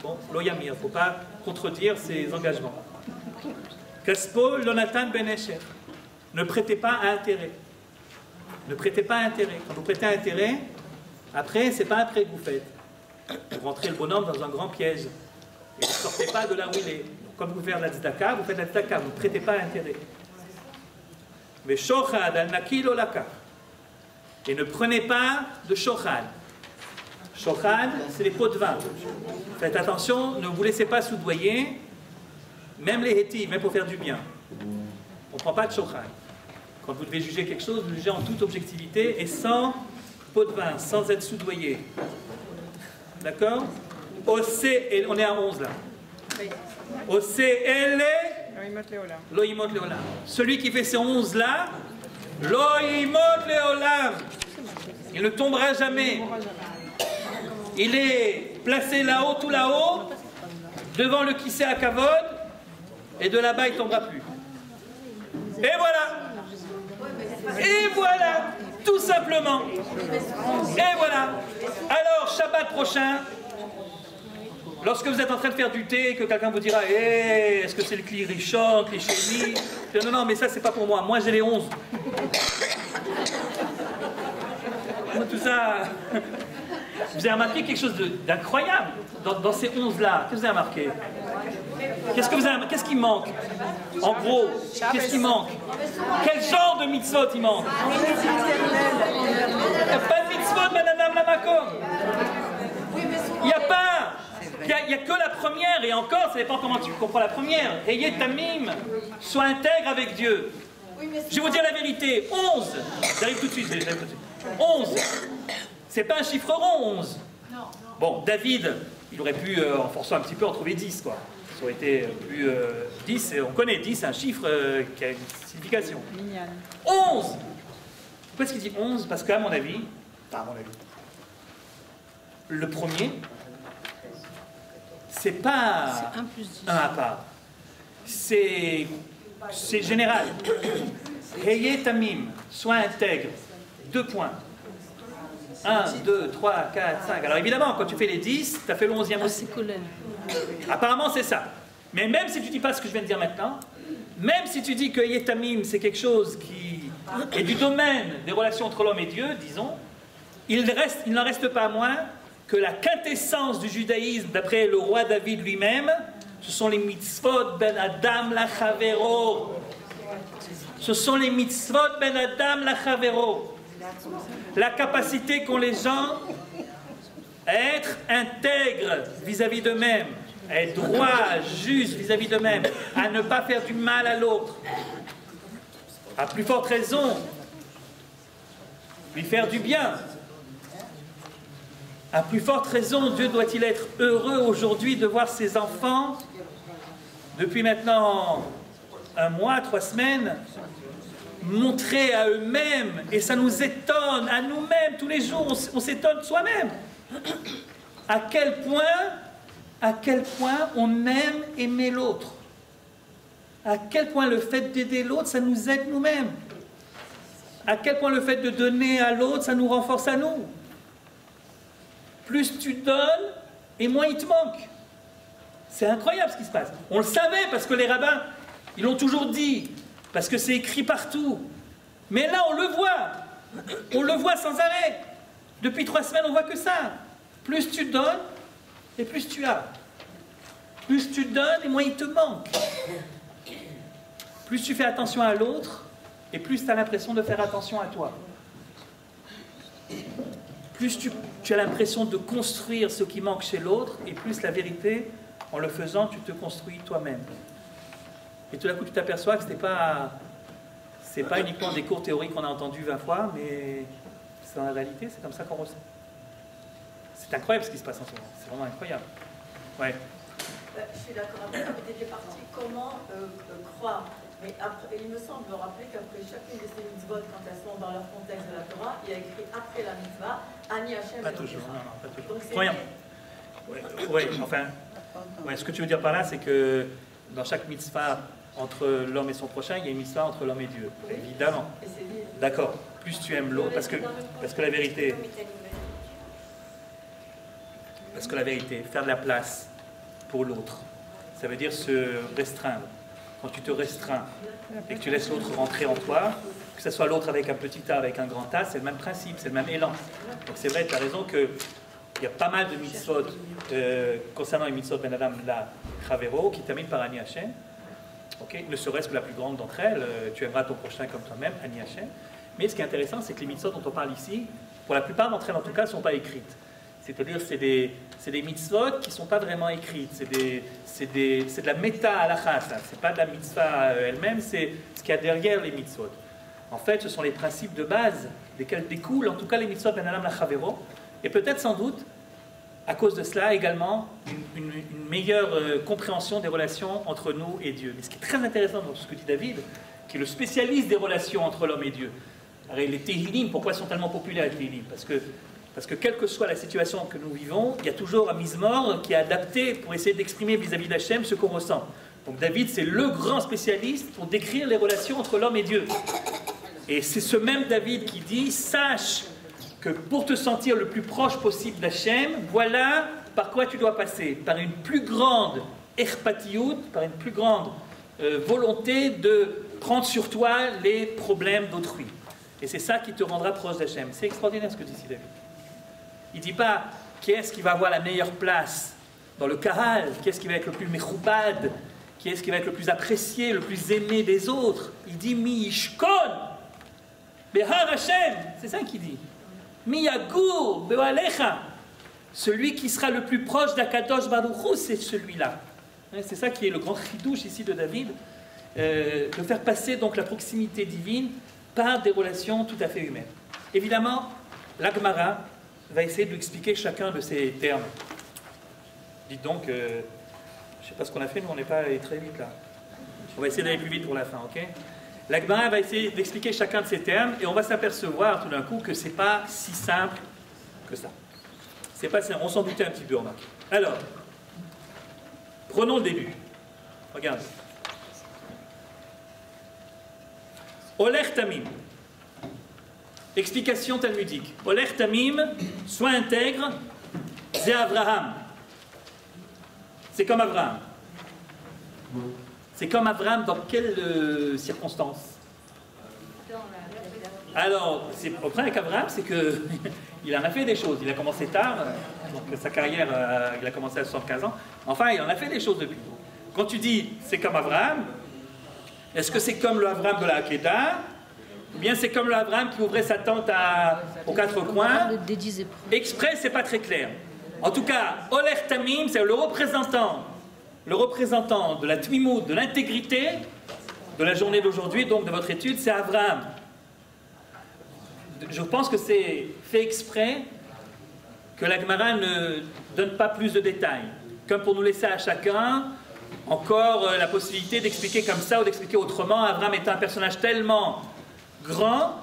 Bon, lo yamir, il ne faut pas contredire ses engagements. Kaspo lonatan ben esher. Ne prêtez pas à intérêt. Ne prêtez pas à intérêt. Quand vous prêtez à intérêt, après, ce n'est pas un prêt que vous faites. Vous rentrez le bonhomme dans un grand piège. Et vous ne sortez pas de là où il est. Comme vous faites la tzedaka, vous faites la tzedaka, vous ne prêtez pas à intérêt. Mais shochad al-naki lolaka. Et ne prenez pas de shochad. Shochad, c'est les pots de vin. Faites attention, ne vous laissez pas soudoyer, même les hétis, même pour faire du bien. On ne prend pas de shochad. Quand vous devez juger quelque chose, vous jugez en toute objectivité et sans pot de vin, sans être soudoyé. D'accord? On est à 11 là. Lo yimot leolam. Celui qui fait ces 11 là, lo yimot leolam. Il ne tombera jamais. Il est placé là-haut, tout là-haut, devant le Kisei HaKavod, et de là-bas il ne tombera plus. Et voilà. Et voilà. Tout simplement. Et voilà. Alors, Shabbat prochain, lorsque vous êtes en train de faire du thé, que quelqu'un vous dira hey, est-ce que c'est le Kli Rishon, Kli Sheni? Non, non, mais ça, c'est pas pour moi. Moi, j'ai les 11. Tout ça. Vous avez remarqué quelque chose d'incroyable dans ces 11-là. Qu'est-ce que vous avez remarqué? Qu'est-ce qui manque? En gros, qu'est-ce qui manque? Quel genre de mitzvot il manque? Il n'y a pas de mitzvot, madame la Makom. Il n'y a pas. Il n'y a que la première, et encore, ça dépend comment tu comprends la première. Ayez tamim, sois intègre avec Dieu. Je vais vous dire la vérité. 11. J'arrive tout de suite. 11. C'est pas un chiffre rond, 11. Bon, David, il aurait pu, en forçant un petit peu, en trouver 10, quoi. Ça aurait été plus 10, on connaît 10, c'est un chiffre qui a une signification. 11. Pourquoi est-ce qu'il dit 11? Parce qu'à mon avis, le premier, c'est pas un à part. C'est général. Heye tamim, sois intègre. 2 points. 1, 2, 3, 4, 5. Alors évidemment, quand tu fais les 10, tu as fait le 11e aussi. Apparemment, c'est ça. Mais même si tu ne dis pas ce que je viens de dire maintenant, même si tu dis que Yetamim, c'est quelque chose qui est du domaine des relations entre l'homme et Dieu, disons, il n'en reste pas moins que la quintessence du judaïsme, d'après le roi David lui-même, ce sont les mitzvot ben Adam la Chavero. Ce sont les mitzvot ben Adam la Chavero. La capacité qu'ont les gens à être intègres vis-à-vis d'eux-mêmes, à être droits, justes vis-à-vis d'eux-mêmes, à ne pas faire du mal à l'autre. À plus forte raison, lui faire du bien. À plus forte raison, Dieu doit-il être heureux aujourd'hui de voir ses enfants, depuis maintenant 1 mois, 3 semaines, montrer à eux-mêmes, et ça nous étonne, à nous-mêmes, tous les jours, on s'étonne de soi-même, à quel point on aime aimer l'autre, à quel point le fait d'aider l'autre, ça nous aide nous-mêmes, à quel point le fait de donner à l'autre, ça nous renforce à nous. Plus tu donnes, et moins il te manque. C'est incroyable ce qui se passe. On le savait parce que les rabbins, ils l'ont toujours dit, parce que c'est écrit partout. Mais là, on le voit. On le voit sans arrêt. Depuis 3 semaines, on voit que ça. Plus tu donnes, et plus tu as. Plus tu donnes, et moins il te manque. Plus tu fais attention à l'autre, et plus tu as l'impression de faire attention à toi. Plus tu as l'impression de construire ce qui manque chez l'autre, et plus la vérité, en le faisant, tu te construis toi-même. Et tout d'un coup, tu t'aperçois que c'est pas uniquement des cours théoriques qu'on a entendus 20 fois, mais c'est dans la réalité, c'est comme ça qu'on ressent. C'est incroyable ce qui se passe en ce moment. C'est vraiment incroyable. Ouais. Je suis d'accord avec ça, mais tu étais parti comment croire. Mais après, il me semble me rappeler qu'après chacune de ces mitzvot, quand elles sont dans leur contexte de la Torah, il y a écrit après la mitzvah, Ani Hashem. Pas toujours, non, pas toujours. Donc, Croyant. Ouais, enfin, ce que tu veux dire par là, c'est que dans chaque mitzvah entre l'homme et son prochain, il y a une mitzvah entre l'homme et Dieu. Oui. Évidemment. D'accord. Plus tu aimes l'autre, parce que la vérité, faire de la place pour l'autre, ça veut dire se restreindre. Quand tu te restreins et que tu laisses l'autre rentrer en toi, que ce soit l'autre avec un petit A, avec un grand A, c'est le même principe, c'est le même élan. Donc c'est vrai, tu as raison qu'il y a pas mal de mitzvot concernant les mitzvot Ben Adam la Chavero qui terminent par Ani Hashem. Okay, ne serait-ce que la plus grande d'entre elles, tu aimeras ton prochain comme toi-même, Ani Hashem. Mais ce qui est intéressant, c'est que les mitzvot dont on parle ici, pour la plupart d'entre elles en tout cas, ne sont pas écrites. C'est-à-dire c'est des mitzvot qui ne sont pas vraiment écrites. C'est de la méta-halakha, ça. Ce n'est pas de la mitzvah elle-même, c'est ce qu'il y a derrière les mitzvot. En fait, ce sont les principes de base desquels découlent, en tout cas, les mitzvot ben adam la chavero. Et peut-être, sans doute, à cause de cela également une meilleure compréhension des relations entre nous et Dieu. Mais ce qui est très intéressant dans ce que dit David, qui est le spécialiste des relations entre l'homme et Dieu. Alors, les Tehillim, pourquoi sont tellement populaires les Tehillim? Parce que quelle que soit la situation que nous vivons, il y a toujours un mizmor qui est adapté pour essayer d'exprimer vis-à-vis d'Hachem ce qu'on ressent. Donc David, c'est le grand spécialiste pour décrire les relations entre l'homme et Dieu. Et c'est ce même David qui dit, sache que pour te sentir le plus proche possible d'Hachem, voilà par quoi tu dois passer, par une plus grande erpatiout, par une plus grande volonté de prendre sur toi les problèmes d'autrui. Et c'est ça qui te rendra proche d'Hachem. C'est extraordinaire ce que dit ici David. Il ne dit pas qui est-ce qui va avoir la meilleure place dans le kahal, qui est-ce qui va être le plus mechoubad, qui est-ce qui va être le plus apprécié, le plus aimé des autres. Il dit mi yishkon behar Hashem, c'est ça qu'il dit. Mi yagur be'alecha, celui qui sera le plus proche d'Akadosh Baruch Hu, c'est celui-là. C'est ça qui est le grand chidouche ici de David, de faire passer donc la proximité divine par des relations tout à fait humaines. Évidemment, la Gemara va essayer de lui expliquer chacun de ces termes. Dites donc, je ne sais pas ce qu'on a fait, nous on n'est pas allé très vite là. On va essayer d'aller plus vite pour la fin, ok? La Gemara va essayer d'expliquer chacun de ces termes et on va s'apercevoir tout d'un coup que ce n'est pas si simple que ça. C'est pas simple, on s'en doutait un petit peu, remarque. Alors, prenons le début. Regarde. Oler Tamim. Explication talmudique. Oler Tamim, sois intègre, c'est Abraham. C'est comme Abraham. C'est comme Abraham dans quelles circonstances? Alors, le problème avec Abraham, c'est qu'il en a fait des choses. Il a commencé tard, donc sa carrière, il a commencé à 75 ans. Enfin, il en a fait des choses depuis. Quand tu dis c'est comme Abraham, est-ce que c'est comme le Abraham de la Hakeda? Ou bien c'est comme le Abraham qui ouvrait sa tente aux quatre coins? Exprès, c'est pas très clair. En tout cas, Oler Tamim, c'est le représentant de la Tmimout, de l'intégrité de la journée d'aujourd'hui, donc de votre étude, c'est Abraham. Je pense que c'est fait exprès que la Gemara ne donne pas plus de détails, comme pour nous laisser à chacun encore la possibilité d'expliquer comme ça ou d'expliquer autrement. Abraham est un personnage tellement grand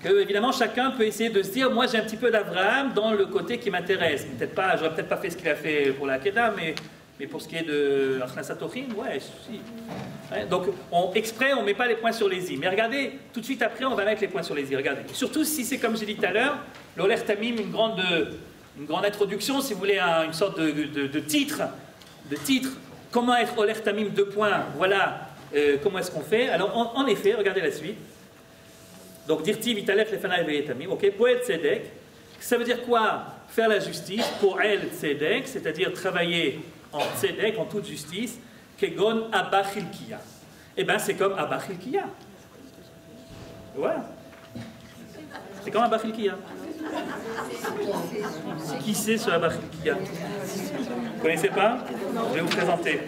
que évidemment chacun peut essayer de se dire, moi j'ai un petit peu d'Abraham dans le côté qui m'intéresse. J'aurais peut-être pas fait ce qu'il a fait pour la Hakeda, mais pour ce qui est de Achnasat Ochim, ouais, si. Ouais, donc exprès on met pas les points sur les i. Mais regardez, tout de suite après on va mettre les points sur les i. Regardez. Surtout si c'est comme j'ai dit tout à l'heure, l'Oler Tamim, une grande introduction, si vous voulez, une sorte de titre. Comment être Oler Tamim, 2 points, voilà comment est-ce qu'on fait. Alors en effet, regardez la suite. Donc, dirti vitalech lefanai ve'etamim, ok, poel tzedek, ça veut dire quoi? Faire la justice, poel tzedek, c'est-à-dire travailler en tzedek, en toute justice, kegon abba chilkiya. Eh bien, c'est comme abba chilkiya. Voilà. C'est comme abba chilkiya. Qui c'est ce abba chilkiya? Vous ne connaissez pas? Je vais vous présenter.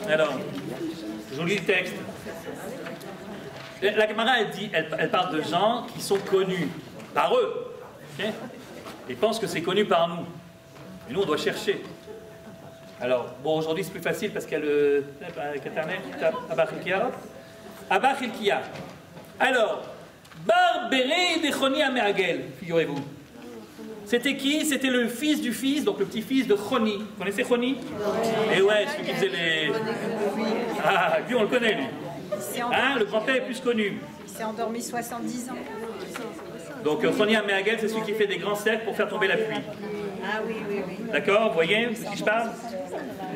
Alors, je vous lis le texte. La Gemara, elle parle de gens qui sont connus par eux. Okay? Ils pensent que c'est connu par nous. Et nous, on doit chercher. Alors, bon, aujourd'hui, c'est plus facile parce qu'il y a avec Internet, Abba Chilkiya. Abba Chilkiya. Alors, Bar Béré de Choni Améagel, figurez-vous. C'était qui? C'était le fils du fils, donc le petit-fils de Choni. Vous connaissez Choni? Et ouais, celui qui faisait les... Ah, lui, on le connaît, lui. Hein, le grand-père est plus connu. Il s'est endormi 70 ans. Donc Choni Améagel, c'est celui qui fait des grands cercles pour faire tomber la pluie. Ah oui. D'accord, vous voyez de qui je parle?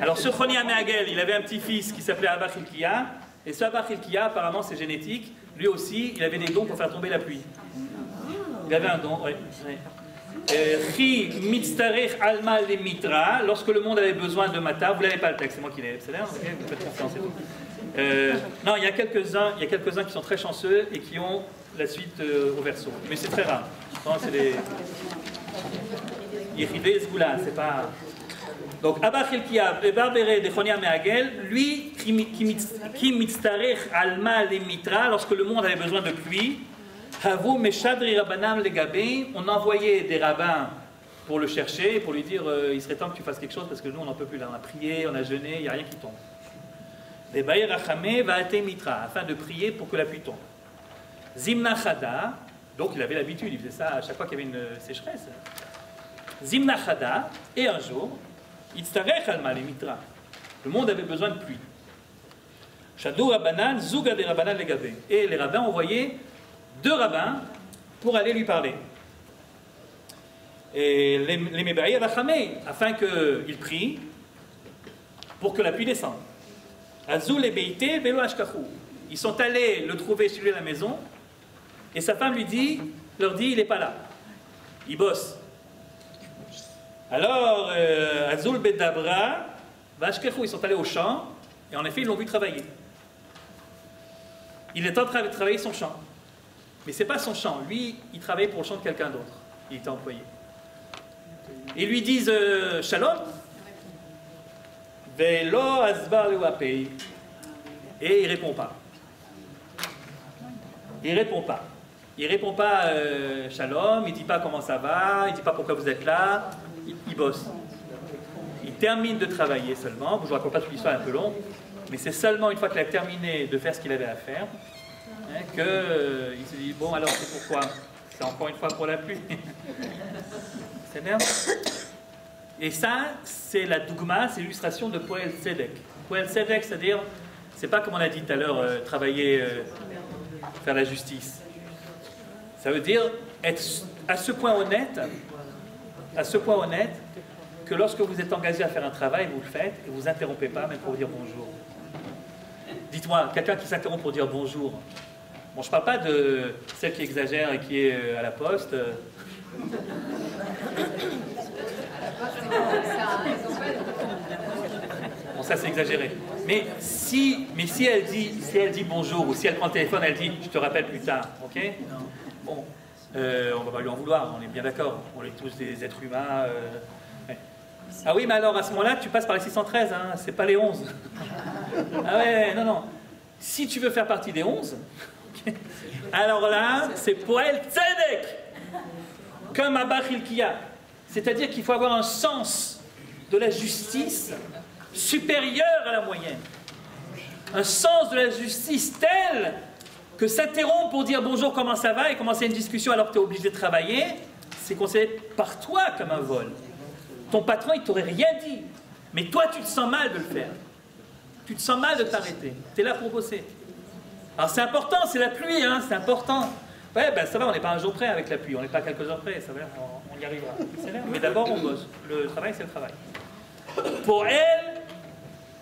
Alors ce Choni Améagel, il avait un petit-fils qui s'appelait Abba Chilkiya. Et ce Abba Chilkiya, apparemment c'est génétique, lui aussi, il avait des dons pour faire tomber la pluie. Il avait un don, oui. Chi mitztarech alma le mitra, lorsque le monde avait besoin de mata, vous n'avez pas le texte, c'est moi qui l'ai, c'est là, okay, vous faites confiance et tout. Non, il y a quelques-uns qui sont très chanceux et qui ont la suite au verso. Mais c'est très rare. Non, c'est des... Yechidé Zgoula, c'est pas... Donc, Abba Chilkiya, Barbéré de Choni Améagel, lui, qui mitztarech alma le mitra, lorsque le monde avait besoin de pluie, Havu meshadri rabbanam legabe, on envoyait des rabbins pour le chercher, pour lui dire il serait temps que tu fasses quelque chose parce que nous on n'en peut plus là, on a prié, on a jeûné, il n'y a rien qui tombe. Et Baïr Rachamé va ater mitra, afin de prier pour que la pluie tombe. Zimna Chada, donc il avait l'habitude, il faisait ça à chaque fois qu'il y avait une sécheresse. Zimna Chada, et un jour, Itztarech al Malé Mitra. Le monde avait besoin de pluie. Shadou Rabbanan, Zouga des Rabbanan les Gavé. Et les rabbins ont envoyé 2 rabbins pour aller lui parler. Et les Mebaïr Rachamé, afin qu'il prie pour que la pluie descende. Azul et Beité, Velo Ashkachou. Ils sont allés le trouver chez lui à la maison, et sa femme leur dit, il n'est pas là. Il bosse. Alors, Azul Bedabra, Vashkechou, ils sont allés au champ, et en effet, ils l'ont vu travailler. Il est en train de travailler son champ. Mais ce n'est pas son champ. Lui, il travaillait pour le champ de quelqu'un d'autre. Il était employé. Ils lui disent Shalom. Velo Asbar le Wapei. Et il ne répond pas. Il ne répond pas. Il ne répond pas Shalom, il ne dit pas comment ça va, il ne dit pas pourquoi vous êtes là. Il bosse. Il termine de travailler seulement. Je ne vous raconte pas toute l'histoire, un peu longue. Mais c'est seulement une fois qu'il a terminé de faire ce qu'il avait à faire qu'il se dit bon, alors c'est pourquoi? C'est encore une fois pour la pluie. C'est bien. Et ça, c'est la dougma, c'est l'illustration de Poel Tzedek. Poel Tzedek, c'est-à-dire, c'est pas comme on a dit tout à l'heure, travailler, faire la justice. Ça veut dire être à ce point honnête, que lorsque vous êtes engagé à faire un travail, vous le faites et vous interrompez pas, même pour vous dire bonjour. Dites-moi, quelqu'un qui s'interrompt pour dire bonjour. Bon, je ne parle pas de celle qui exagère et qui est à la poste. Bon, ça c'est exagéré. Mais si elle dit bonjour, ou si elle prend le téléphone, elle dit je te rappelle plus tard, ok? Bon, on va pas lui en vouloir, on est bien d'accord. On est tous des êtres humains. Ouais. Ah oui, mais alors à ce moment-là, tu passes par les 613, hein, c'est pas les 11. Ah ouais, non. Si tu veux faire partie des 11, alors là, c'est Poel Tzedek, comme Abba Hilkiah. C'est-à-dire qu'il faut avoir un sens de la justice supérieur à la moyenne. Un sens de la justice tel que s'interrompre pour dire bonjour, comment ça va, et commencer une discussion alors que tu es obligé de travailler, c'est considéré par toi comme un vol. Ton patron, il t'aurait rien dit. Mais toi, tu te sens mal de le faire. Tu te sens mal de t'arrêter. Tu es là pour bosser. Alors c'est important, c'est la pluie, hein, c'est important. Ouais, ben ça va, on n'est pas un jour près avec la pluie, on n'est pas quelques heures près, ça va, on y arrivera. Mais d'abord, on bosse. Le travail, c'est le travail. Pour elle,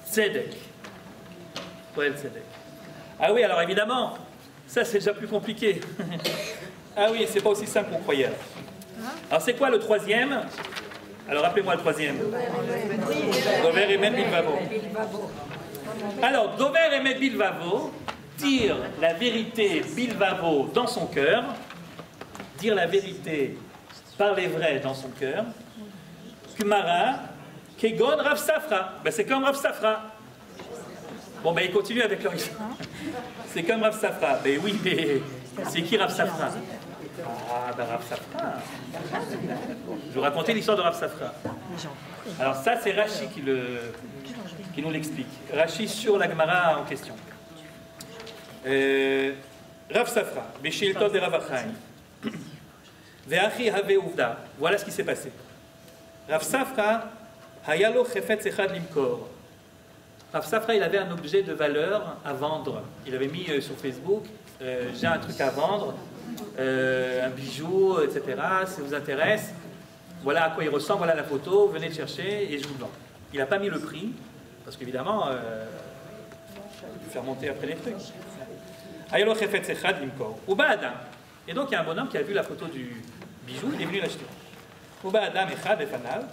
Tzedek. Pour elle, Tzedek. Ah oui, alors évidemment, ça c'est déjà plus compliqué. Ah oui, c'est pas aussi simple qu'on croyait. Alors c'est quoi le troisième? Alors rappelez-moi le troisième. Dover Emet Bilvavo. Alors, Dover Emet Bilvavo, dire la vérité Bilvavo dans son cœur, dire la vérité par les vrais dans son cœur. Kumara, Kegon Rav Safra. Ben, c'est comme Rav Safra. Bon, ben il continue avec leur histoire. C'est comme Rav Safra. Ben oui, mais c'est qui Rav Safra? Ah, ben Rav Safra. Je vous racontais l'histoire de Rav Safra. Alors ça, c'est Rashi qui nous l'explique. Rashi sur la Gemara en question. Rav Safra, Beshilto de Rav Achaim. Ve'achi have uvda. Voilà ce qui s'est passé. Rav Safra, hayalo chefetz echad limkor. Rav Safra, il avait un objet de valeur à vendre. Il avait mis sur Facebook, j'ai un truc à vendre, un bijou, etc. Si ça vous intéresse, voilà à quoi il ressemble, voilà la photo, venez le chercher et je vous le vends. Il n'a pas mis le prix, parce qu'évidemment, il peut faire monter après les trucs. Hayalo chefetz echad limkor. Uba Adam. Et donc il y a un bonhomme qui a vu la photo du bijou, il est venu l'acheter. Uba Adam echad efanav.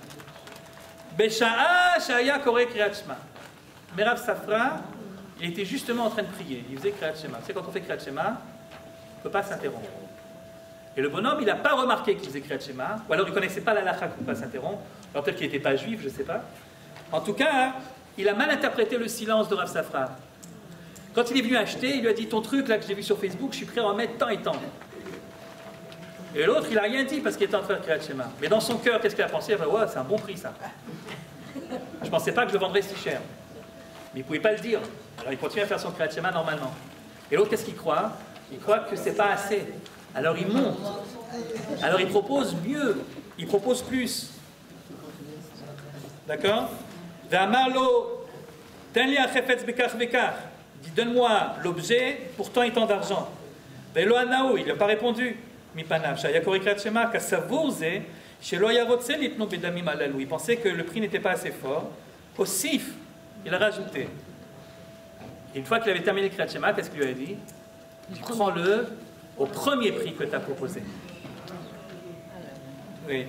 Besha'a shaya kore kriyat shema. Mais Rav Safra, il était justement en train de prier. Il faisait Kriyat Shema. Tu sais, quand on fait Kriyat Shema, on ne peut pas s'interrompre. Et le bonhomme, il n'a pas remarqué qu'il faisait Kriyat Shema, ou alors il ne connaissait pas la halakha qu'on ne peut pas s'interrompre. Alors peut-être qu'il n'était pas juif, je ne sais pas. En tout cas, il a mal interprété le silence de Rav Safra. Quand il est venu acheter, il lui a dit ton truc là que j'ai vu sur Facebook, je suis prêt à en mettre tant et tant. Et l'autre, il n'a rien dit parce qu'il était en train de Kriyat Shema. Mais dans son cœur, qu'est-ce qu'il a pensé? Ouais, c'est un bon prix ça. Je ne pensais pas que je le vendrais si cher. Mais il ne pouvait pas le dire. Alors il continue à faire son Kriyat Shema normalement. Et l'autre, qu'est-ce qu'il croit? Il croit que c'est pas assez. Alors il monte. Alors il propose mieux. Il propose plus. D'accord? Ve'amarlo, tenli achefetz bekach bekach. Il dit, donne-moi l'objet pour tant et tant d'argent. Ve'lo anaou, il n'a pas répondu. Mipanav, shayakori kriyat shema, kasavur ze, shelo yarotze litnu bedamim alalou. Il pensait que le prix n'était pas assez fort. Osif, il a rajouté. Et une fois qu'il avait terminé le kriyat shema, qu'est-ce qu'il lui a dit? Prends-le au premier prix que tu as proposé. Oui.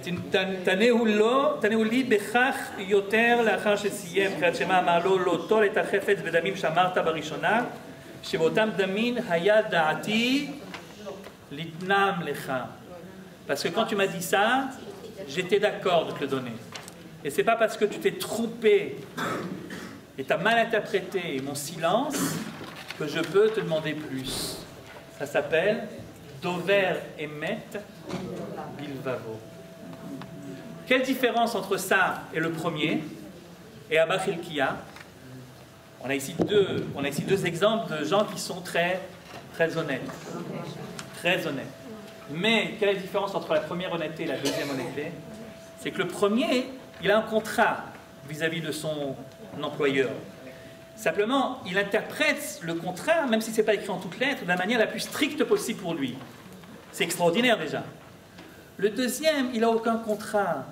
תנאו לי בכך יותר לאחר שסיים קריאת שמע אמר לו לא טול את החפץ בדמים שאמרת בראשונה שבאותם דמים היה דעתי לתנם לך. Parce que quand tu m'as dit ça, j'étais d'accord de te le donner. Et c'est pas parce que tu t'es trompé et tu as mal interprété mon silence que je peux te demander plus. Ça s'appelle Dover Emet Bilvavo. Quelle différence entre ça et le premier et Abba Chilkiah? On a ici deux exemples de gens qui sont très honnêtes. Très honnêtes. Mais quelle est la différence entre la première honnêteté et la deuxième honnêteté? C'est que le premier, il a un contrat vis-à-vis de son employeur. Simplement, il interprète le contrat, même si ce n'est pas écrit en toutes lettres, de la manière la plus stricte possible pour lui. C'est extraordinaire déjà. Le deuxième, il n'a aucun contrat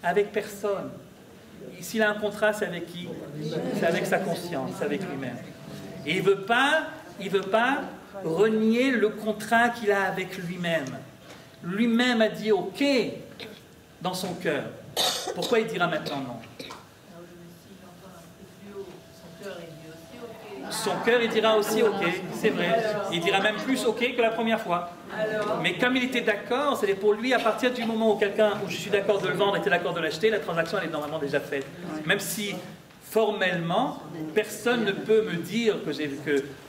avec personne. S'il a un contrat, c'est avec qui? C'est avec sa conscience, c'est avec lui-même. Et il ne veut pas renier le contrat qu'il a avec lui-même. Lui-même a dit OK dans son cœur. Pourquoi il dira maintenant non? Son cœur, il dira aussi OK, c'est vrai. Il dira même plus OK que la première fois. Mais comme il était d'accord, c'est pour lui, à partir du moment où où je suis d'accord de le vendre et tu es d'accord de l'acheter, la transaction elle est normalement déjà faite. Même si formellement, personne ne peut me dire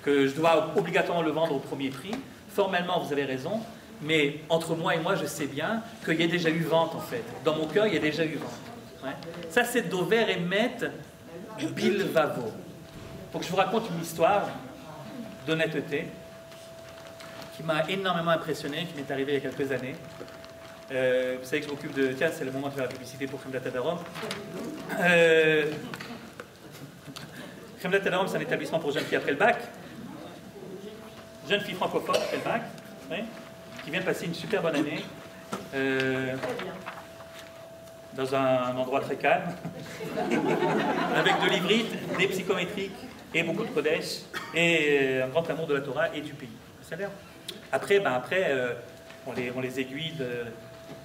que je dois obligatoirement le vendre au premier prix. Formellement, vous avez raison. Mais entre moi et moi, je sais bien qu'il y a déjà eu vente en fait. Dans mon cœur, il y a déjà eu vente. Ouais. Ça, c'est Dover Emet Bilvavo. Il faut que je vous raconte une histoire d'honnêteté qui m'a énormément impressionné, qui m'est arrivée il y a quelques années. Vous savez que je m'occupe de... Tiens, c'est le moment de faire la publicité pour Khemdat Adarom. Khemdat Adarom, c'est un établissement pour jeunes filles après le bac. Jeunes filles francophones après le bac, oui, qui viennent passer une super bonne année. Dans un endroit très calme, avec de l'ivrite, des psychométriques et beaucoup de Kodesh, et un grand amour de la Torah et du pays. Ça a l'air. Après, on les aiguille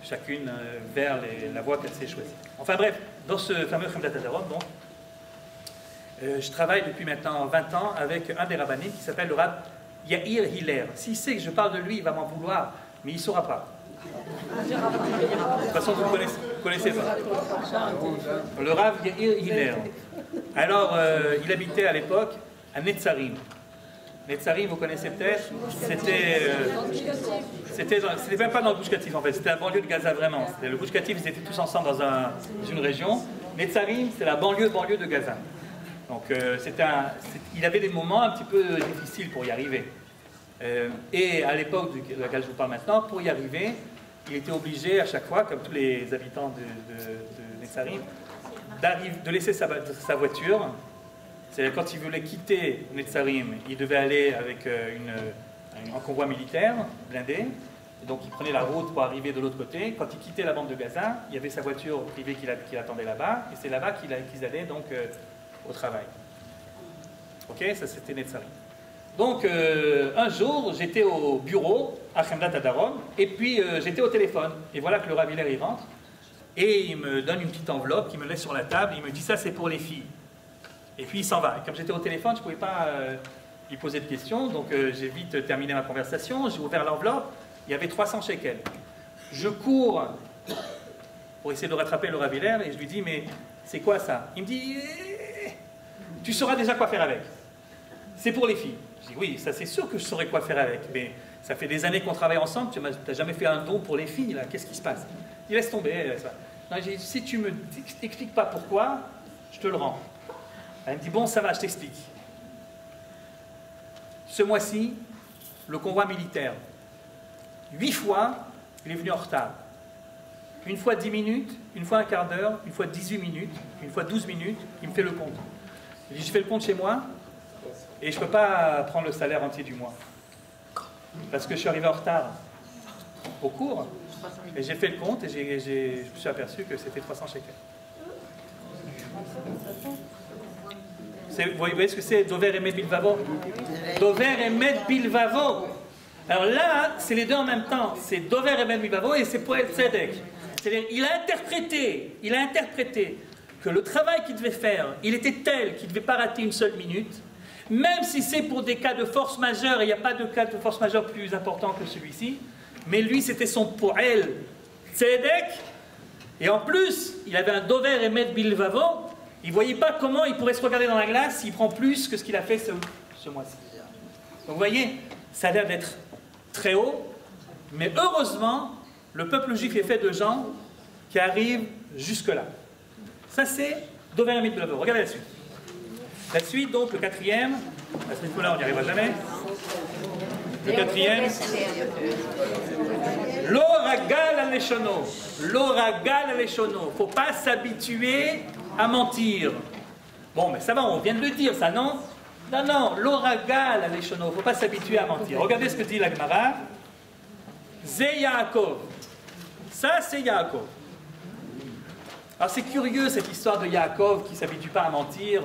chacune vers la voie qu'elle s'est choisie. Enfin bref, dans ce fameux Khemdat Adarom, je travaille depuis maintenant 20 ans avec un des rabbanim qui s'appelle le Rav Yair Hiller. S'il sait que je parle de lui, il va m'en vouloir, mais il ne saura pas. De toute façon, vous ne connaissez pas. Le Rav Yair Hiller. Alors, il habitait à l'époque à Netzarim. Netzarim, vous connaissez peut-être, c'était même pas dans le Gush Katif en fait, c'était la banlieue de Gaza vraiment. Le Gush Katif, ils étaient tous ensemble dans une région. Netzarim, c'est la banlieue de Gaza. Donc, il avait des moments un petit peu difficiles pour y arriver. Et à l'époque de laquelle je vous parle maintenant, pour y arriver, il était obligé à chaque fois, comme tous les habitants de Netzarim, de laisser sa voiture. C'est-à-dire quand il voulait quitter Netzarim, il devait aller avec un convoi militaire blindé. Et donc il prenait la route pour arriver de l'autre côté. Quand il quittait la bande de Gaza, il y avait sa voiture privée qui l'attendait là-bas. Et c'est là-bas qu'ils allaient donc au travail. Ok, ça c'était Netzarim. Donc un jour, j'étais au bureau à Khemdat Adarom et puis j'étais au téléphone. Et voilà que le Rav Hiller, il rentre et il me donne une petite enveloppe qu'il me laisse sur la table. Il me dit ça c'est pour les filles. Et puis il s'en va. Et comme j'étais au téléphone, je ne pouvais pas lui poser de questions. Donc j'ai vite terminé ma conversation. J'ai ouvert l'enveloppe. Il y avait 300 shekels. Je cours pour essayer de rattraper le Rav Hiller et je lui dis mais c'est quoi ça? Il me dit tu sauras déjà quoi faire avec. C'est pour les filles. Je dis, oui, ça c'est sûr que je saurais quoi faire avec, mais ça fait des années qu'on travaille ensemble, tu n'as jamais fait un don pour les filles, là, qu'est-ce qui se passe? Il laisse tomber. Ça. Non, j'ai dit, si tu ne m'expliques pas pourquoi, je te le rends. Elle me dit, bon, ça va, je t'explique. Ce mois-ci, le convoi militaire, 8 fois, il est venu en retard. Une fois 10 minutes, une fois un quart d'heure, une fois 18 minutes, une fois 12 minutes, il me fait le compte. Il dit, je fais le compte chez moi et je ne peux pas prendre le salaire entier du mois. Parce que je suis arrivé en retard au cours et j'ai fait le compte et je me suis aperçu que c'était 300 shekels. Vous voyez ce que c'est Dover Emet Bilvavo? Dover Emet Bilvavo. Alors là, c'est les deux en même temps. C'est Dover Emet Bilvavo et c'est Poel Tzedek. C'est-à-dire, il a interprété que le travail qu'il devait faire, il était tel qu'il ne devait pas rater une seule minute, même si c'est pour des cas de force majeure, et il n'y a pas de cas de force majeure plus important que celui-ci, mais lui, c'était son Poel Tzedek, et en plus, il avait un Dover Emet Bilvavo. Il ne voyait pas comment il pourrait se regarder dans la glace s'il prend plus que ce qu'il a fait ce mois-ci. Donc vous voyez, ça a l'air d'être très haut, mais heureusement, le peuple juif est fait de gens qui arrivent jusque-là. Ça c'est Dover Emet Bilvavo. Regardez la suite. La suite, donc, le quatrième, la semaine là on n'y arrivera jamais. Le quatrième, l'oragal aleshono. L'oragal aleshono. Il ne faut pas s'habituer à mentir. Bon, mais ça va, on vient de le dire, ça, non? Non, non, l'oragal aleshono. Il ne faut pas s'habituer à mentir. Regardez ce que dit la Gemara. Zé Yaakov. Ça, c'est Yaakov. Alors, c'est curieux, cette histoire de Yaakov qui ne s'habitue pas à mentir.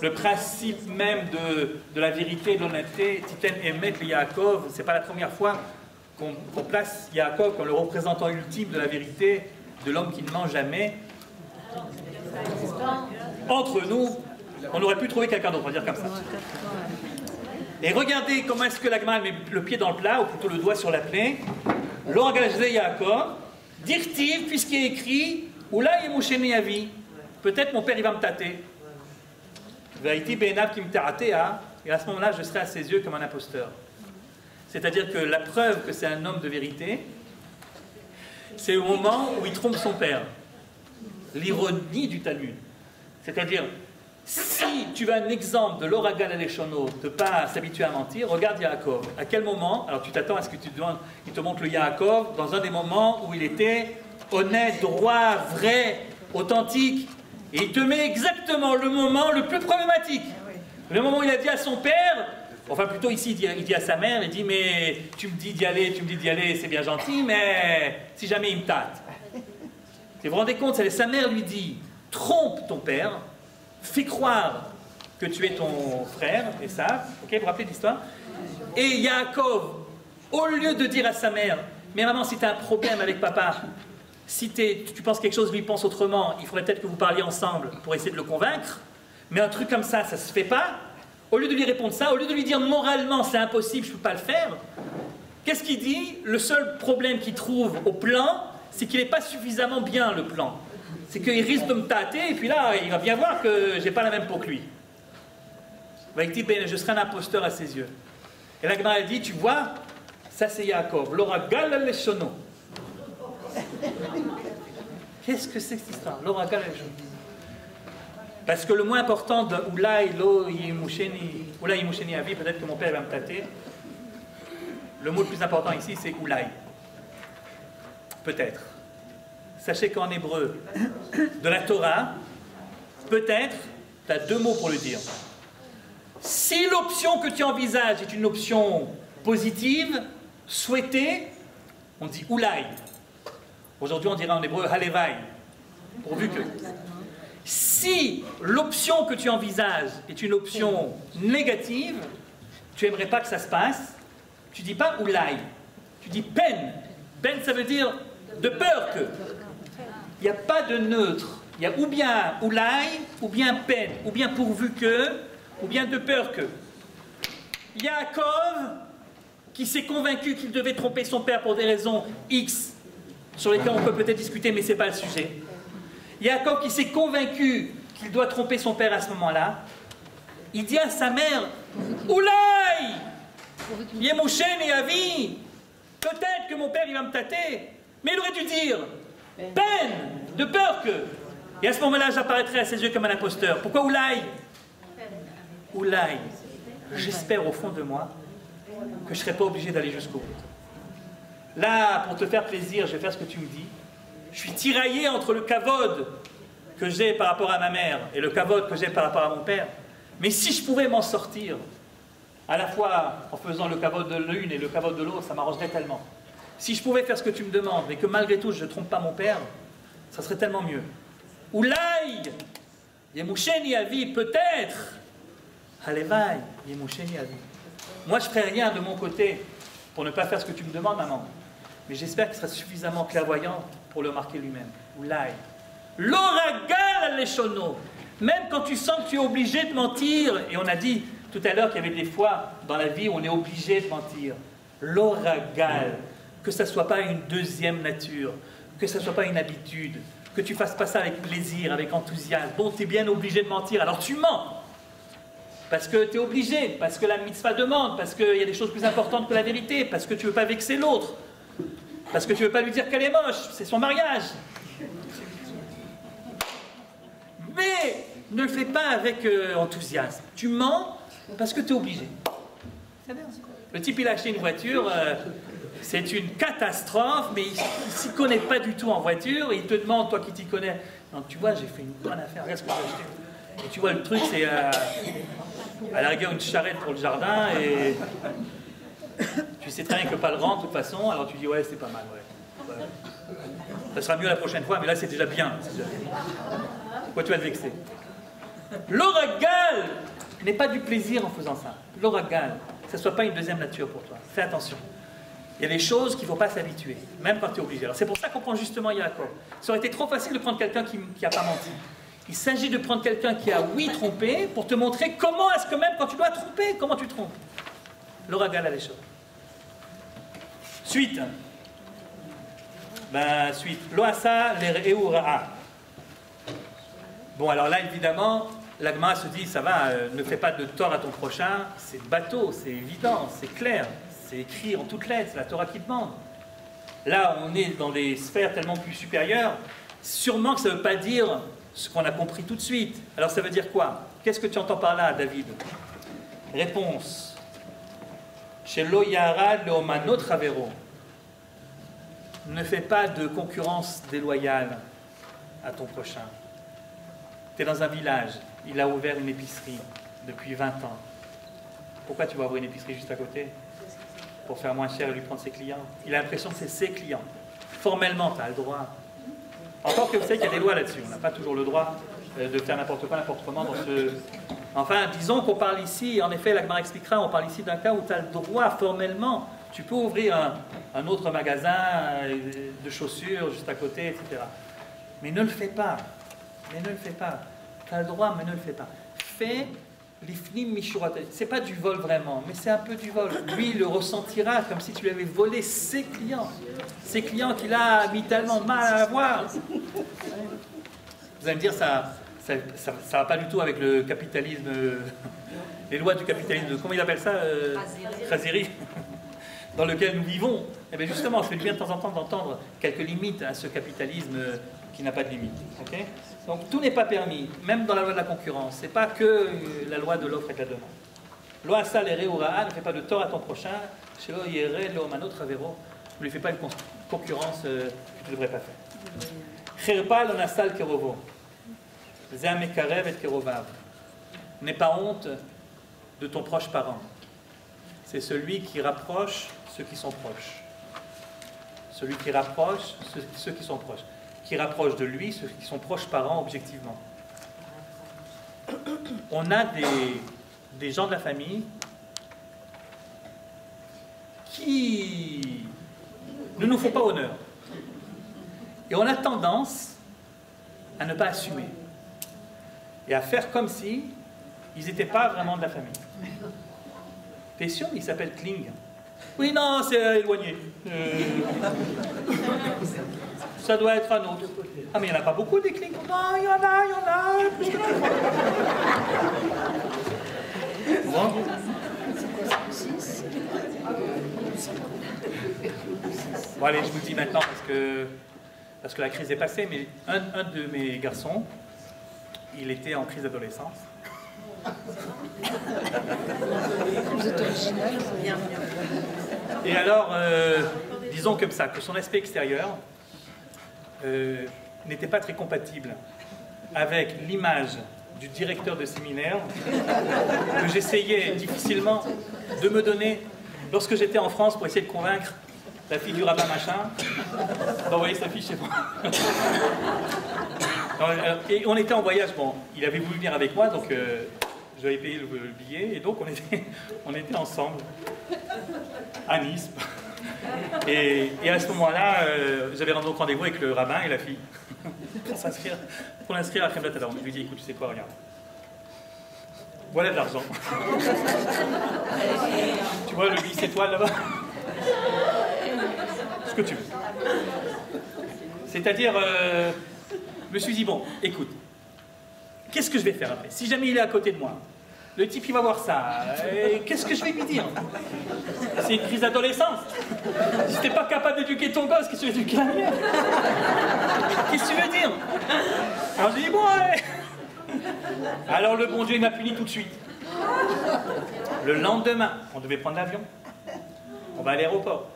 Le principe même de la vérité et de l'honnêteté, Titen Emet le Yaakov, ce n'est pas la première fois qu'on place Yaakov comme le représentant ultime de la vérité, de l'homme qui ne ment jamais. Entre nous, on aurait pu trouver quelqu'un d'autre, on va dire comme ça. Et regardez comment est-ce que la Gemara met le pied dans le plat, ou plutôt le doigt sur la plaie. L'orgazé Yaakov, dirtiv, puisqu'il est écrit, Oula yemusheni avi, peut-être mon père il va me tâter. Vaïti benav qui me taratea, et à ce moment-là je serai à ses yeux comme un imposteur. C'est-à-dire que la preuve que c'est un homme de vérité, c'est au moment où il trompe son père. L'ironie du Talmud. C'est-à-dire, si tu veux un exemple de l'oragal aleshono, de ne pas s'habituer à mentir, regarde Yaakov. À quel moment, alors tu t'attends à ce qu'il te montre le Yaakov dans un des moments où il était honnête, droit, vrai, authentique. Et il te met exactement le moment le plus problématique. Le moment où il a dit à son père, enfin plutôt ici il dit à sa mère, il dit mais tu me dis d'y aller, c'est bien gentil, mais si jamais il me tâte. Vous vous rendez compte, sa mère lui dit, trompe ton père, fais croire que tu es ton frère, et ça, ok, vous vous rappelez l'histoire? Et Yaakov, au lieu de dire à sa mère, mais maman, si tu as un problème avec papa, si tu penses quelque chose lui pense autrement, il faudrait peut-être que vous parliez ensemble pour essayer de le convaincre, mais un truc comme ça ne se fait pas. Au lieu de lui répondre ça, au lieu de lui dire moralement c'est impossible, je ne peux pas le faire, qu'est-ce qu'il dit? Le seul problème qu'il trouve au plan, c'est qu'il n'est pas suffisamment bien le plan. C'est qu'il risque de me tâter, et puis là, il va bien voir que je n'ai pas la même peau que lui. Je serai un imposteur à ses yeux. Et la Gemara dit, tu vois, ça c'est Yaakov, l'oragal aleshono. Qu'est-ce que c'est que cette histoire? L'oragal aleshono. Parce que le moins important de Oulai yemusheni avi, peut-être que mon père va me tâter, le mot le plus important ici c'est Oulai. Peut-être. Sachez qu'en hébreu, de la Torah, peut-être, tu as deux mots pour le dire. Si l'option que tu envisages est une option positive, souhaitée, on dit Oulai. Aujourd'hui, on dirait en hébreu Halevai, pourvu que. Si l'option que tu envisages est une option négative, tu n'aimerais pas que ça se passe, tu dis pas Oulai, tu dis peine. Peine, ça veut dire de peur que. Il n'y a pas de neutre. Il y a ou bien Oulai, ou bien peine, ou bien pourvu que, ou bien de peur que. Yaakov, qui s'est convaincu qu'il devait tromper son père pour des raisons X, sur lesquelles on peut peut-être discuter, mais ce n'est pas le sujet. Yaakov qui s'est convaincu qu'il doit tromper son père à ce moment-là, il dit à sa mère, Oulaï! Yemouchen et Avi! Peut-être que mon père il va me tâter, mais il aurait dû dire peine, de peur que. Et à ce moment-là, j'apparaîtrai à ses yeux comme un imposteur. Pourquoi Oulaï? Oulaï, j'espère au fond de moi que je ne serai pas obligé d'aller jusqu'au bout. Là, pour te faire plaisir, je vais faire ce que tu me dis. Je suis tiraillé entre le kavod que j'ai par rapport à ma mère et le kavod que j'ai par rapport à mon père. Mais si je pouvais m'en sortir, à la fois en faisant le kavod de l'une et le kavod de l'autre, ça m'arrangerait tellement. Si je pouvais faire ce que tu me demandes, mais que malgré tout je ne trompe pas mon père, ça serait tellement mieux. Oulaï, Yemoucheni Avi, peut-être. Halevaï, Yemoucheni Avi. Moi, je ne ferai rien de mon côté pour ne pas faire ce que tu me demandes, maman. Mais j'espère qu'il sera suffisamment clairvoyant pour le marquer lui-même. Oulaï. L'oragal leshono. Même quand tu sens que tu es obligé de mentir, et on a dit tout à l'heure qu'il y avait des fois dans la vie où on est obligé de mentir. L'oragal. Que ça ne soit pas une deuxième nature, que ça ne soit pas une habitude, que tu ne fasses pas ça avec plaisir, avec enthousiasme. Bon, tu es bien obligé de mentir, alors tu mens. Parce que tu es obligé, parce que la mitzvah demande, parce qu'il y a des choses plus importantes que la vérité, parce que tu ne veux pas vexer l'autre, parce que tu ne veux pas lui dire qu'elle est moche, c'est son mariage. Mais ne le fais pas avec enthousiasme. Tu mens parce que tu es obligé. Le type, il a acheté une voiture, c'est une catastrophe, mais il ne s'y connaît pas du tout en voiture, et il te demande, toi qui t'y connais, non, tu vois, j'ai fait une bonne affaire, regarde ce que j'ai acheté. Et tu vois, le truc, c'est à la rigueur une charrette pour le jardin, et tu sais très bien que pas le rendre de toute façon, alors tu dis, ouais, c'est pas mal, ouais. Ça sera mieux la prochaine fois, mais là, c'est déjà bien. Pourquoi tu vas te vexer? L'oragal n'est pas du plaisir en faisant ça. L'oragal, que ça ne soit pas une deuxième nature pour toi. Fais attention. Il y a des choses qu'il ne faut pas s'habituer, même quand tu es obligé. Alors c'est pour ça qu'on prend justement Yaakov. Ça aurait été trop facile de prendre quelqu'un qui n'a pas menti. Il s'agit de prendre quelqu'un qui a, oui, trompé, pour te montrer comment est-ce que même quand tu dois tromper, comment tu trompes. L'oragal a les choses. Suite. Suite. Loasa l'eura'a. Bon, alors là, évidemment, l'Agma se dit, ça va, ne fais pas de tort à ton prochain, c'est bateau, c'est évident, c'est clair. C'est écrit en toutes lettres, c'est la Torah qui demande. Là, on est dans des sphères tellement plus supérieures, sûrement que ça ne veut pas dire ce qu'on a compris tout de suite. Alors ça veut dire quoi? Qu'est-ce que tu entends par là, David? Réponse. Chez Loyara Leomano Travero. Ne fais pas de concurrence déloyale à ton prochain. Tu es dans un village, il a ouvert une épicerie depuis 20 ans. Pourquoi tu vas ouvrir une épicerie juste à côté? Pour faire moins cher et lui prendre ses clients. Il a l'impression que c'est ses clients. Formellement, tu as le droit. Encore que vous savez qu'il y a des lois là-dessus. On n'a pas toujours le droit de faire n'importe quoi, n'importe comment. Dans ce... Enfin, disons qu'on parle ici, en effet, l'Agmara expliquera, on parle ici d'un cas où tu as le droit formellement. Tu peux ouvrir un autre magasin de chaussures juste à côté, etc. Mais ne le fais pas. Mais ne le fais pas. Tu as le droit, mais ne le fais pas. Fais l'ifnim mishurat. C'est pas du vol vraiment, mais c'est un peu du vol. Lui, il le ressentira comme si tu lui avais volé ses clients. Ses clients qu'il a mis tellement mal à avoir. Vous allez me dire, ça va pas du tout avec le capitalisme, les lois du capitalisme, comment il appelle ça, Khaziri, dans lequel nous vivons. Et bien justement, je fais du bien de temps en temps d'entendre quelques limites à ce capitalisme qui n'a pas de limite. Okay, donc tout n'est pas permis, même dans la loi de la concurrence. C'est pas que la loi de l'offre et de la demande. Loi sal et ura'a, ne fais pas de tort à ton prochain. Shelo yere leomano travero, ne lui fais pas une concurrence que tu ne devrais pas faire. Cherpa l'onasal kerovo, zeamekarev et kerovav. N'aie pas honte de ton proche parent. C'est celui qui rapproche ceux qui sont proches. Celui qui rapproche ceux qui sont proches. Qui rapproche de lui ceux qui sont proches parents objectivement. On a des gens de la famille qui ne nous font pas honneur. Et on a tendance à ne pas assumer. Et à faire comme si ils n'étaient pas vraiment de la famille. T'es sûr, il s'appelle Kling? Oui, non, c'est éloigné. Ça doit être un autre. Ah, mais il n'y en a pas beaucoup des Kling? Non, il y en a. Plus que Bon. Bon, allez, je vous le dis maintenant parce que la crise est passée, mais un de mes garçons, il était en crise d'adolescence. Vous êtes original. Et alors, disons comme ça, que son aspect extérieur n'était pas très compatible avec l'image du directeur de séminaire que j'essayais difficilement de me donner lorsque j'étais en France pour essayer de convaincre la fille du rabbin machin d'envoyer sa fille chez moi. Et on était en voyage, bon, il avait voulu venir avec moi, donc je lui avais payé le billet, et donc on était ensemble à Nice. Et à ce moment-là, j'avais rendez-vous avec le rabbin et la fille pour l'inscrire à Khemlat Adar. Je lui ai dit, écoute, tu sais quoi, regarde. Voilà de l'argent. Tu vois le 10 étoiles là-bas? Ce que tu veux. C'est-à-dire, je me suis dit, bon, écoute, qu'est-ce que je vais faire après? Si jamais il est à côté de moi, le type il va voir ça, qu'est-ce que je vais lui dire? C'est une crise d'adolescence. Si t'es pas capable d'éduquer ton gosse, qu'est-ce que tu veux éduquer la mienne? Qu'est-ce que tu veux dire? Alors j'ai dit, bon, allez. Alors le bon Dieu il m'a puni tout de suite. Le lendemain, on devait prendre l'avion. On va à l'aéroport.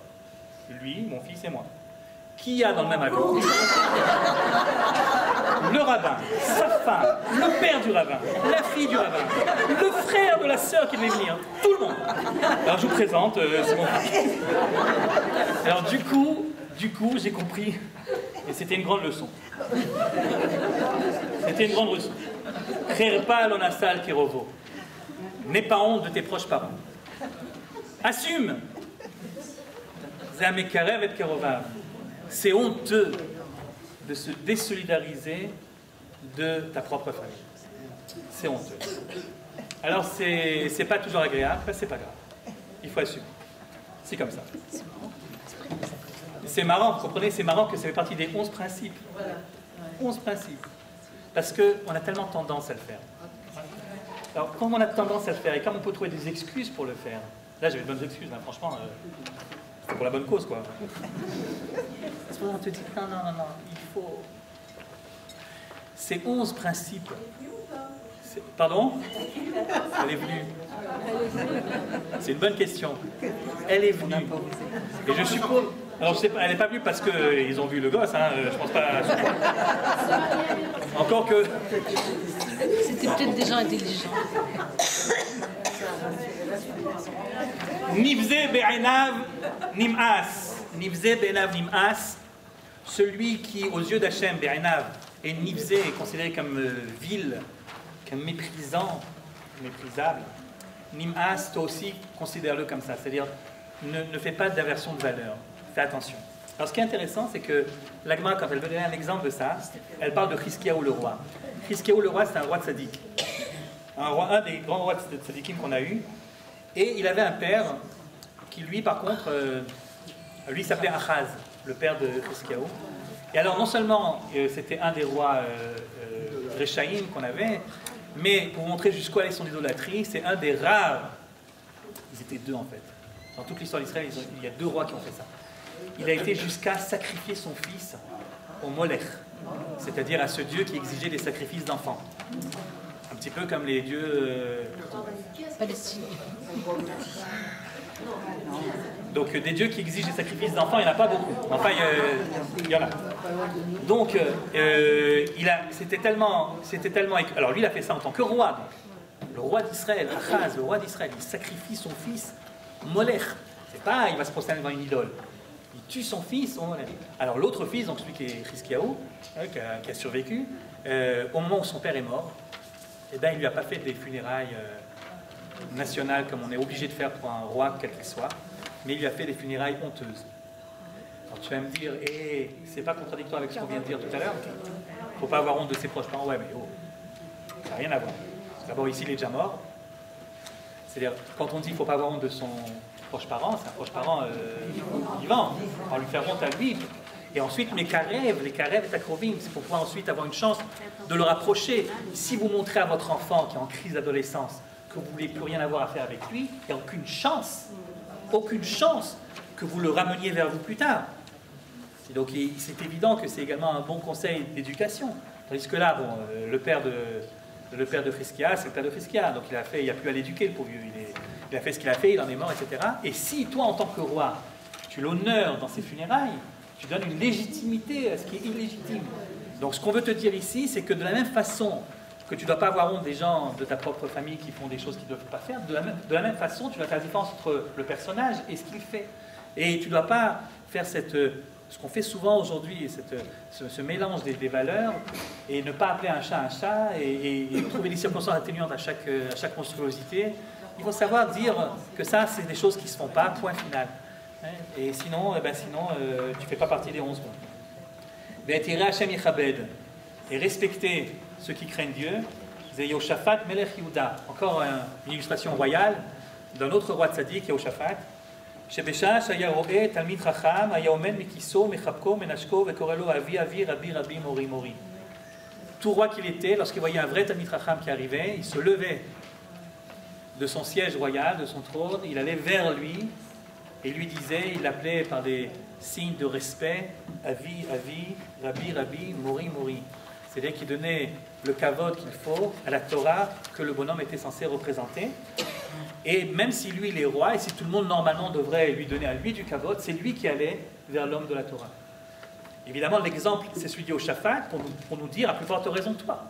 Lui, mon fils et moi. Qui y a dans le même avion? Le rabbin, sa femme, le père du rabbin, la fille du rabbin, le frère de la sœur qui devait venir, tout le monde. Alors je vous présente, c'est mon fils. Alors du coup, j'ai compris, et c'était une grande leçon. C'était une grande leçon. Kherpa l'onasal kerovo. N'aie pas honte de tes proches parents. Assume. Zamekarev et kerovav. C'est honteux de se désolidariser de ta propre famille. C'est honteux. Alors, c'est pas toujours agréable, mais c'est pas grave. Il faut assumer. C'est comme ça. C'est marrant, vous comprenez, c'est marrant que ça fait partie des 11 principes. 11 principes. Parce qu'on a tellement tendance à le faire. Alors, comme on a tendance à le faire, et comme on peut trouver des excuses pour le faire, là j'avais de bonnes excuses, hein, franchement, c'est pour la bonne cause, quoi. À ce moment, on te dit, non, il faut... Ces 11 principes... Pardon? Elle est venue. C'est une bonne question. Elle est venue. Et je suppose... Alors, je sais pas, elle n'est pas venue parce qu'ils ont vu le gosse, hein, je pense pas... Encore que... C'était peut-être déjà intelligent. Nivze be'enav nim'as. Nivze be'enav nim'as. Celui qui, aux yeux d'Hachem, be'enav, est nivze, est considéré comme vil, comme méprisant, méprisable. Nim'as, toi aussi, considère-le comme ça. C'est-à-dire, ne fais pas d'aversion de valeur. Fais attention. Alors, ce qui est intéressant, c'est que la Gemara, quand elle veut donner un exemple de ça, elle parle de Chizkiyahu le roi. Chizkiyahu le roi, c'est un roi tzaddik. Un des grands rois de tzaddikim qu'on a eu. Et il avait un père qui, lui, par contre, lui s'appelait Achaz, le père de Chizkiyahu. Et alors, non seulement c'était un des rois Rechaïm qu'on avait, mais pour montrer jusqu'où allait son idolâtrie, c'est un des rares. Ils étaient deux en fait. Dans toute l'histoire d'Israël, il y a deux rois qui ont fait ça. Il a été jusqu'à sacrifier son fils au Molech, c'est-à-dire à ce dieu qui exigeait des sacrifices d'enfants. Un petit peu comme les dieux Palestine. Donc des dieux qui exigent des sacrifices d'enfants, il n'y en a pas beaucoup. Enfin, il y en a. Donc, c'était tellement... Alors lui, il a fait ça en tant que roi. Donc. Le roi d'Israël, Achaz, le roi d'Israël, il sacrifie son fils Molech. C'est pas, il va se prosterner devant une idole. Il tue son fils au Molech. Alors l'autre fils, donc celui qui est Chizkiyahu, qui a survécu, au moment où son père est mort, eh ben, il ne lui a pas fait des funérailles nationales comme on est obligé de faire pour un roi, quel qu'il soit, mais il lui a fait des funérailles honteuses. Alors tu vas me dire, c'est pas contradictoire avec ce qu'on vient de dire tout à l'heure? Il ne faut pas avoir honte de ses proches parents. Ouais, mais ça n'a rien à voir. D'abord, ici, il est déjà mort. C'est-à-dire, quand on dit qu'il ne faut pas avoir honte de son proche parent, c'est un proche parent vivant. On va lui faire honte à lui. Et ensuite, les karev et akrovim, c'est pour pouvoir ensuite avoir une chance de le rapprocher. Si vous montrez à votre enfant qui est en crise d'adolescence que vous ne voulez plus rien avoir à faire avec lui, il n'y a aucune chance que vous le rameniez vers vous plus tard. Et donc c'est évident que c'est également un bon conseil d'éducation. Tandis que là, bon, le père de Friskia, c'est le père de Friskia, donc il n'y a plus à l'éduquer, le pauvre vieux. Il a fait ce qu'il a fait, il en est mort, etc. Et si toi, en tant que roi, tu l'honores dans ses funérailles, tu donnes une légitimité à ce qui est illégitime. Donc ce qu'on veut te dire ici, c'est que de la même façon que tu ne dois pas avoir honte des gens de ta propre famille qui font des choses qu'ils ne doivent pas faire, de la même façon, tu dois faire la différence entre le personnage et ce qu'il fait. Et tu ne dois pas faire ce qu'on fait souvent aujourd'hui, ce mélange des valeurs, et ne pas appeler un chat et trouver des circonstances atténuantes à chaque monstruosité. Il faut savoir dire que ça, c'est des choses qui ne se font pas, point final. Et sinon, tu ne fais pas partie des 11 bons. Et respecter ceux qui craignent Dieu. Yehoshaphat Melech Yehuda. Encore une illustration royale d'un autre roi tzaddik, Yehoshaphat. שבשעה שהיה רואה תלמיד חכם, היה עומד מכיסו, מחבקו, מנשקו, וקורא לו אבי אבי, רבי רבי, מורי מורי. Tout roi qu'il était, lorsqu'il voyait un vrai Talmid Chacham qui arrivait, il se levait de son siège royal, de son trône, il allait vers lui et lui disait, il l'appelait par des signes de respect, avi avi, rabbi rabbi, mori mori. C'est-à-dire qu'il donnait le kavod qu'il faut à la Torah que le bonhomme était censé représenter. Et même si lui il est roi, et si tout le monde normalement devrait lui donner à lui du kavod, c'est lui qui allait vers l'homme de la Torah. Évidemment, l'exemple, c'est celui de Yehoshaphat pour nous dire à plus forte raison que toi.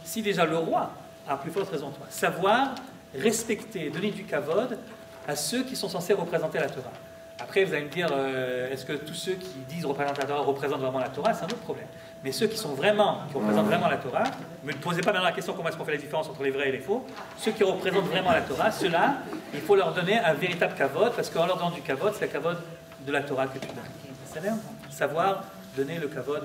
Si déjà le roi a à plus forte raison que toi, savoir respecter, donner du kavod à ceux qui sont censés représenter la Torah. Après, vous allez me dire, est-ce que tous ceux qui disent représenter la Torah représentent vraiment la Torah? C'est un autre problème. Mais ceux qui représentent vraiment la Torah, ne me posez pas maintenant la question comment est-ce qu'on fait la différence entre les vrais et les faux. Ceux qui représentent vraiment la Torah, ceux-là, il faut leur donner un véritable kavod, parce qu'en leur donnant du kavod, c'est le kavod de la Torah que tu donnes. C'est-à-dire savoir donner le kavod.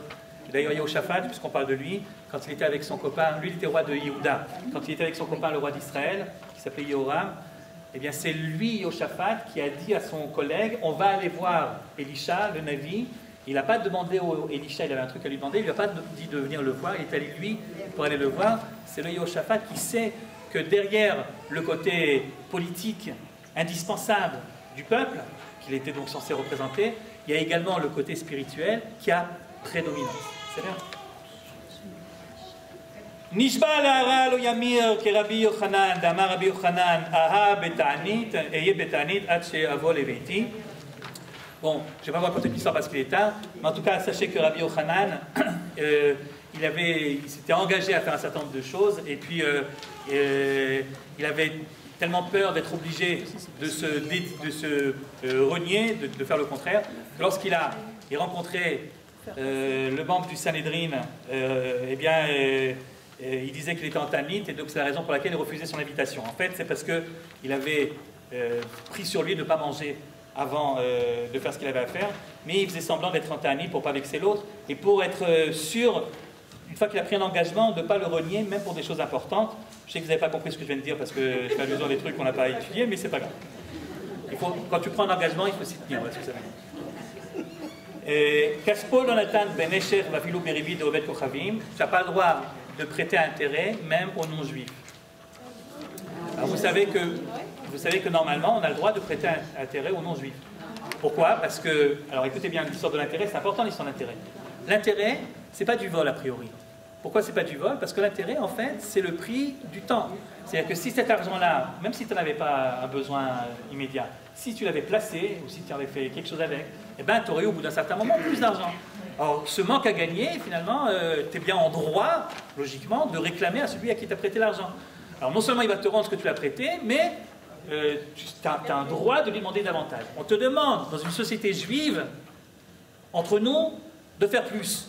D'ailleurs, Yehoshaphat, puisqu'on parle de lui, quand il était avec son copain, lui il était roi de Yehuda, quand il était avec son copain le roi d'Israël, qui s'appelait Yehoram, eh bien c'est lui, Yehoshaphat, qui a dit à son collègue, on va aller voir Elisha, le Navi. Il n'a pas demandé à Elisha, il avait un truc à lui demander, il ne lui a pas dit de venir le voir, il est allé lui pour aller le voir. C'est le Yehoshaphat qui sait que derrière le côté politique indispensable du peuple, qu'il était donc censé représenter, il y a également le côté spirituel qui a prédominance. C'est bien. נשבע להרע לא ימיר כרבי יוחנן, דאמר רבי יוחנן, אהה בתענית, אהיה בתענית עד שאבוא לביתי. Bon, je ne vais pas vous raconter l'histoire parce qu'il est tard, mais en tout cas, sachez que Rabbi Yochanan, il s'était engagé à faire un certain nombre de choses, et puis il avait tellement peur d'être obligé de se renier, de faire le contraire, que lorsqu'il a rencontré le membre du Sanhédrin, il disait qu'il était en Tanit, et donc c'est la raison pour laquelle il refusait son invitation. En fait, c'est parce qu'il avait pris sur lui de ne pas manger avant de faire ce qu'il avait à faire, mais il faisait semblant d'être en Tanit pour ne pas vexer l'autre, et pour être sûr, une fois qu'il a pris un engagement, de ne pas le renier, même pour des choses importantes. Je sais que vous n'avez pas compris ce que je viens de dire, parce que je fais allusion à des trucs qu'on n'a pas étudiés, mais c'est pas grave. Quand tu prends un engagement, il faut s'y tenir, voilà ce que ça veut dire. Kaspo Donatan Ben Esher Vafilu Beribi de Obed Kochavim, tu n'as pas le droit de prêter intérêt même aux non-juifs. Alors vous savez que normalement on a le droit de prêter intérêt aux non-juifs. Pourquoi? Parce que, alors écoutez bien l'histoire de l'intérêt, c'est important l'histoire de l'intérêt. L'intérêt, c'est pas du vol a priori. Pourquoi c'est pas du vol? Parce que l'intérêt en fait c'est le prix du temps. C'est-à-dire que si cet argent-là, même si tu n'en avais pas un besoin immédiat, si tu l'avais placé ou si tu avais fait quelque chose avec, eh ben, tu aurais eu au bout d'un certain moment plus d'argent. Alors, ce manque à gagner, finalement, tu es bien en droit, logiquement, de réclamer à celui à qui tu as prêté l'argent. Alors, non seulement il va te rendre ce que tu lui as prêté, mais tu as un droit de lui demander davantage. On te demande, dans une société juive, entre nous, de faire plus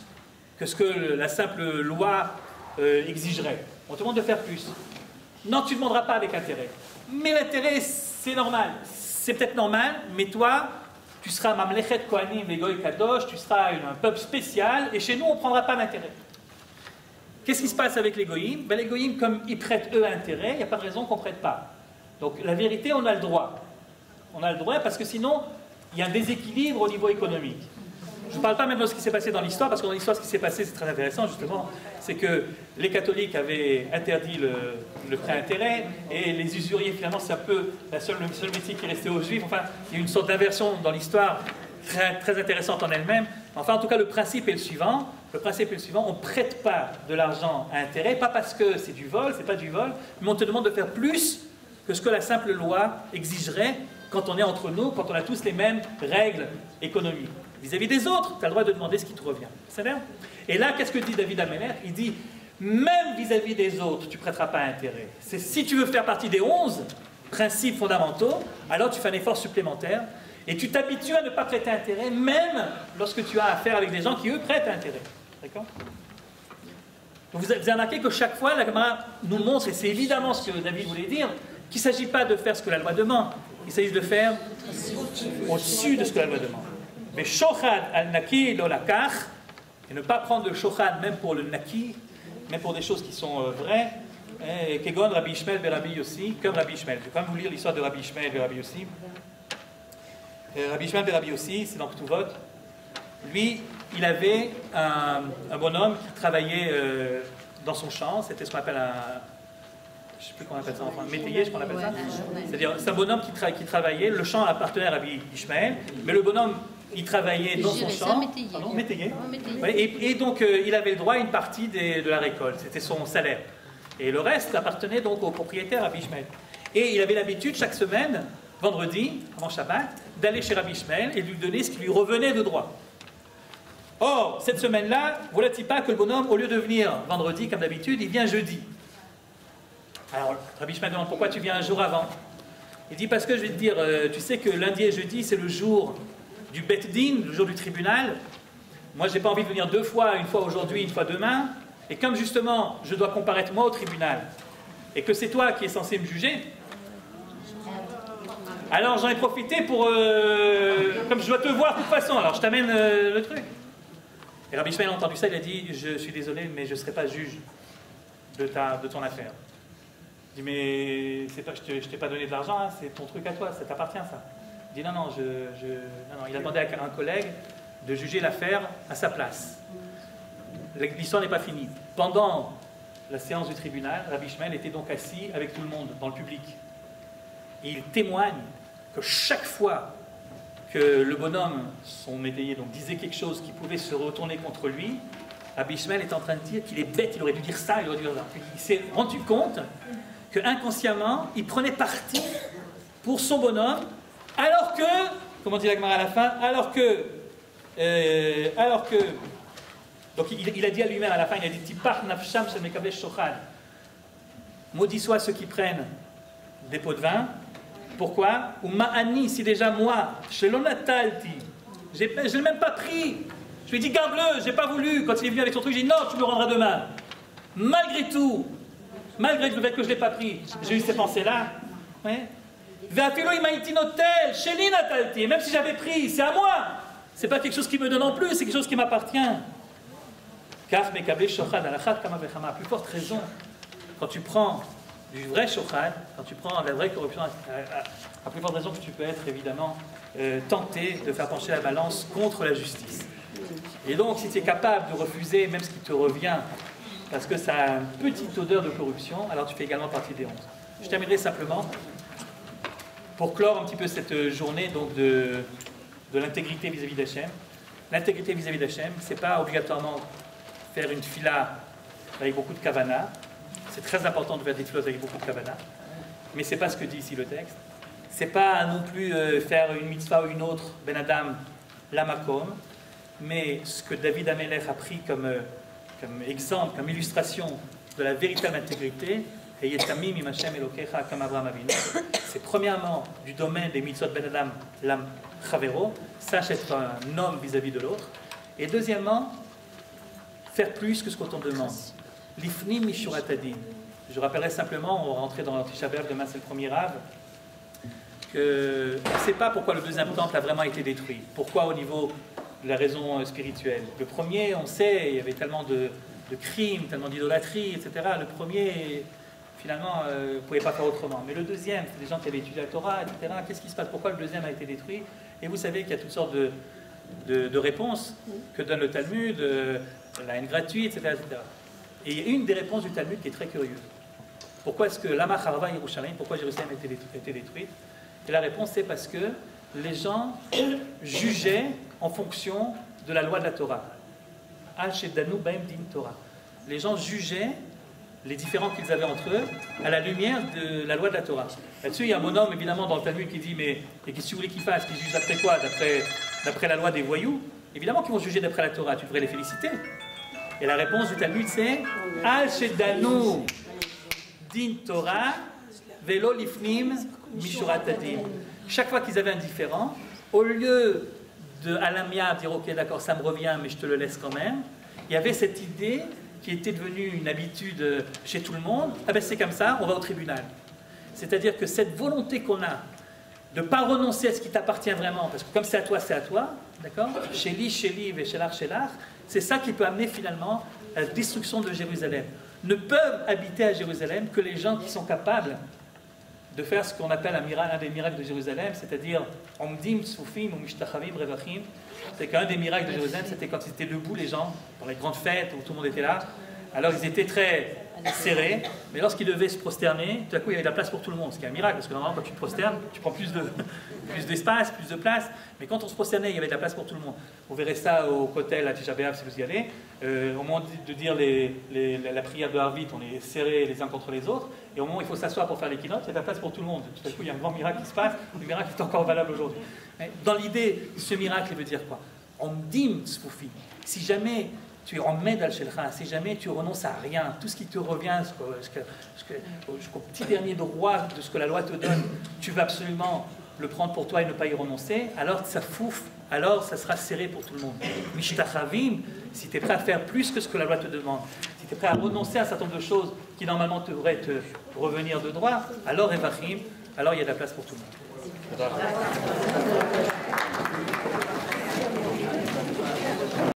que ce que la simple loi exigerait. On te demande de faire plus. Non, tu ne demanderas pas avec intérêt. Mais l'intérêt, c'est normal. C'est peut-être normal, mais toi, tu seras Mamlechet Kohanim Vegoy Kadosh, tu seras un peuple spécial, et chez nous, on ne prendra pas d'intérêt. Qu'est-ce qui se passe avec les Goïm? Les Goïm, comme ils prêtent eux intérêt, il n'y a pas de raison qu'on ne prête pas. Donc la vérité, on a le droit. On a le droit parce que sinon, il y a un déséquilibre au niveau économique. je ne parle pas même de ce qui s'est passé dans l'histoire, parce que dans l'histoire, ce qui s'est passé, c'est très intéressant, justement, c'est que les catholiques avaient interdit le prêt intérêt, et les usuriers, finalement, c'est un peu le seul métier qui restait aux juifs. Enfin, il y a une sorte d'inversion dans l'histoire très, très intéressante en elle-même. Enfin, en tout cas, le principe est le suivant. On ne prête pas de l'argent à intérêt, pas parce que c'est du vol, c'est pas du vol, mais on te demande de faire plus que ce que la simple loi exigerait quand on est entre nous, quand on a tous les mêmes règles économiques. Vis-à-vis des autres, tu as le droit de demander ce qui te revient. C'est bien. Et là, qu'est-ce que dit David Amelech? Il dit, même vis-à-vis des autres, tu ne prêteras pas intérêt. C'est si tu veux faire partie des 11 principes fondamentaux, alors tu fais un effort supplémentaire et tu t'habitues à ne pas prêter intérêt, même lorsque tu as affaire avec des gens qui, eux, prêtent intérêt. D'accord? Vous avez remarqué que chaque fois, la Gemara nous montre, et c'est évidemment ce que David voulait dire, qu'il ne s'agit pas de faire ce que la loi demande, il s'agit de faire au-dessus de ce que la loi demande. Mais shochad al-naki lo-lakach, et ne pas prendre le shochad même pour le naki, même pour des choses qui sont vraies, kegon Rabbi Ishmael et Rabbi Yossi, comme Rabbi Ishmael. Je vais quand même vous lire l'histoire de Rabbi Ishmael et Rabbi Yossi. Rabbi Ishmael et Rabbi Yossi, c'est dans Ketuvot. Lui, il avait un bonhomme qui travaillait dans son champ, c'était ce qu'on appelle je ne sais plus comment on appelle ça, enfin, métayer, je crois qu'on appelle ça. C'est-à-dire, c'est un bonhomme qui travaillait, le champ appartenait à Rabbi Ishmael, mais le bonhomme, il travaillait dans son champ. Pardon, métayer. Et donc, il avait le droit à une partie de la récolte, c'était son salaire. Et le reste appartenait donc au propriétaire, Rabbi Ishmael. Et il avait l'habitude, chaque semaine, vendredi, avant Shabbat, d'aller chez Rabbi Ishmael et de lui donner ce qui lui revenait de droit. Or, cette semaine-là, voilà-t-il pas que le bonhomme, au lieu de venir vendredi, comme d'habitude, il vient jeudi. Alors, Rabbi Ishmael demande pourquoi tu viens un jour avant. Il dit parce que je vais te dire, tu sais que lundi et jeudi, c'est le jour du Bet Din, le jour du tribunal. Moi, j'ai pas envie de venir 2 fois, une fois aujourd'hui, une fois demain. Et comme justement, je dois comparaître moi au tribunal, et que c'est toi qui es censé me juger, alors j'en ai profité pour, comme je dois te voir de toute façon, alors je t'amène le truc. Et Rabbi Ishmael a entendu ça, il a dit, je suis désolé, mais je ne serai pas juge de ton affaire. Il dit, mais je t'ai pas donné de l'argent, hein, c'est ton truc à toi, ça t'appartient ça. Il dit, non, non, non, il a demandé à un collègue de juger l'affaire à sa place. L'histoire n'est pas finie. Pendant la séance du tribunal, Rabbi Ishmael était donc assis avec tout le monde, dans le public. Et il témoigne que chaque fois que le bonhomme, son métayer, donc, disait quelque chose qui pouvait se retourner contre lui, Rabbi Ishmael est en train de dire qu'il est bête, il aurait dû dire ça, il aurait dû dire ça. Puis il s'est rendu compte que inconsciemment, il prenait parti pour son bonhomme, alors que, comment dit la Gemara à la fin, alors que, donc il a dit à lui-même à la fin, il a dit Tipar nafsham shel mekabesh shochad. Maudit soit ceux qui prennent des pots de vin. Pourquoi? Ou ma'ani, si déjà moi, shelonatalti, je ne l'ai même pas pris. Je lui ai dit garde-le, j'ai pas voulu. Quand il est venu avec son truc, j'ai dit non, tu me le rendras demain. Malgré tout, malgré le fait que je ne l'ai pas pris, j'ai eu ces pensées-là. Ouais. Même si j'avais pris, c'est à moi. C'est pas quelque chose qui me donne en plus, c'est quelque chose qui m'appartient. Car mekabel shochad alachat kama vechama. À plus forte raison, quand tu prends du vrai shochad, quand tu prends la vraie corruption, à plus forte raison que tu peux être évidemment tenté de faire pencher la balance contre la justice. Et donc, si tu es capable de refuser même ce qui te revient, parce que ça a une petite odeur de corruption, alors tu fais également partie des 11. Je terminerai simplement pour clore un petit peu cette journée donc de l'intégrité vis-à-vis d'Hachem. L'intégrité vis-à-vis d'Hachem, c'est pas obligatoirement faire une fila avec beaucoup de kavana. C'est très important de faire des filos avec beaucoup de kavana, mais c'est pas ce que dit ici le texte. C'est pas non plus faire une mitzvah ou une autre, ben adam, la makom, mais ce que David Amelech a pris comme exemple, comme illustration de la véritable intégrité, c'est premièrement du domaine des mitzvot ben adam, lam chavero, sache être un homme vis-à-vis de l'autre, et deuxièmement, faire plus que ce qu'on te demande. L'ifnim mishuratadin. Je rappellerai simplement, on va rentrer dans l'Tisha B'Av, demain c'est le premier Rav, qu'on ne sait pas pourquoi le deuxième temple a vraiment été détruit. Pourquoi au niveau de la raison spirituelle. Le premier, on sait, il y avait tellement de crimes, tellement d'idolâtrie, etc. Le premier, finalement, ne pouvait pas faire autrement. Mais le deuxième, c'est des gens qui avaient étudié la Torah, etc. Qu'est-ce qui se passe? Pourquoi le deuxième a été détruit? Et vous savez qu'il y a toutes sortes de réponses que donne le Talmud, la haine gratuite, etc., etc. Et il y a une des réponses du Talmud qui est très curieuse. Pourquoi est-ce que Lama Harva Yerushalayim, pourquoi Jérusalem a été détruite? Et la réponse, c'est parce que les gens jugeaient en fonction de la loi de la Torah. Al-Sheddanu Baim Din Torah. Les gens jugeaient les différends qu'ils avaient entre eux à la lumière de la loi de la Torah. Là-dessus, il y a un bonhomme, évidemment, dans le Talmud qui dit, mais qu'est-ce que vous voulez qu'ils fassent? Qu'ils jugent d'après quoi? D'après la loi des voyous? Évidemment qu'ils vont juger d'après la Torah, tu devrais les féliciter. Et la réponse du Talmud, c'est Al-Sheddanu Din Torah Velo Lifnim Mishurat Adin. Chaque fois qu'ils avaient un différend, au lieu de Alamia dire ok d'accord ça me revient mais je te le laisse quand même, il y avait cette idée qui était devenue une habitude chez tout le monde, ah ben c'est comme ça, on va au tribunal. C'est-à-dire que cette volonté qu'on a de ne pas renoncer à ce qui t'appartient vraiment, parce que comme c'est à toi, d'accord, chez Liv et chez l'Arch, c'est ça qui peut amener finalement à la destruction de Jérusalem. Ne peuvent habiter à Jérusalem que les gens qui sont capables de faire ce qu'on appelle un des miracles de Jérusalem, c'est-à-dire Omdim, Tsufim, Mishtachavim, Revachim. C'est qu'un des miracles de Jérusalem, c'était quand ils étaient debout, les gens, dans les grandes fêtes où tout le monde était là. Alors ils étaient très serrés, mais lorsqu'ils devaient se prosterner, tout à coup il y avait de la place pour tout le monde, ce qui est un miracle, parce que normalement quand tu te prosternes, tu prends plus d'espace, plus de place, mais quand on se prosternait, il y avait de la place pour tout le monde. Vous verrez ça au Kotel à Tisha B'Av si vous y allez. Au moment de dire la prière de Harvit, on est serrés les uns contre les autres, et au moment où il faut s'asseoir pour faire les keynotes, il y a de la place pour tout le monde. Tout à coup il y a un grand miracle qui se passe, le miracle est encore valable aujourd'hui. Dans l'idée, ce miracle, il veut dire quoi? On dim tzfufi. Si jamais tu es en med al-shelcha, si jamais tu renonces à rien, tout ce qui te revient, jusqu'au petit dernier droit de ce que la loi te donne, tu vas absolument le prendre pour toi et ne pas y renoncer, alors ça fouf, alors ça sera serré pour tout le monde. Mishtachavim, si tu es prêt à faire plus que ce que la loi te demande, si tu es prêt à renoncer à un certain nombre de choses qui normalement devraient te revenir de droit, alors Evachim, alors il y a de la place pour tout le monde.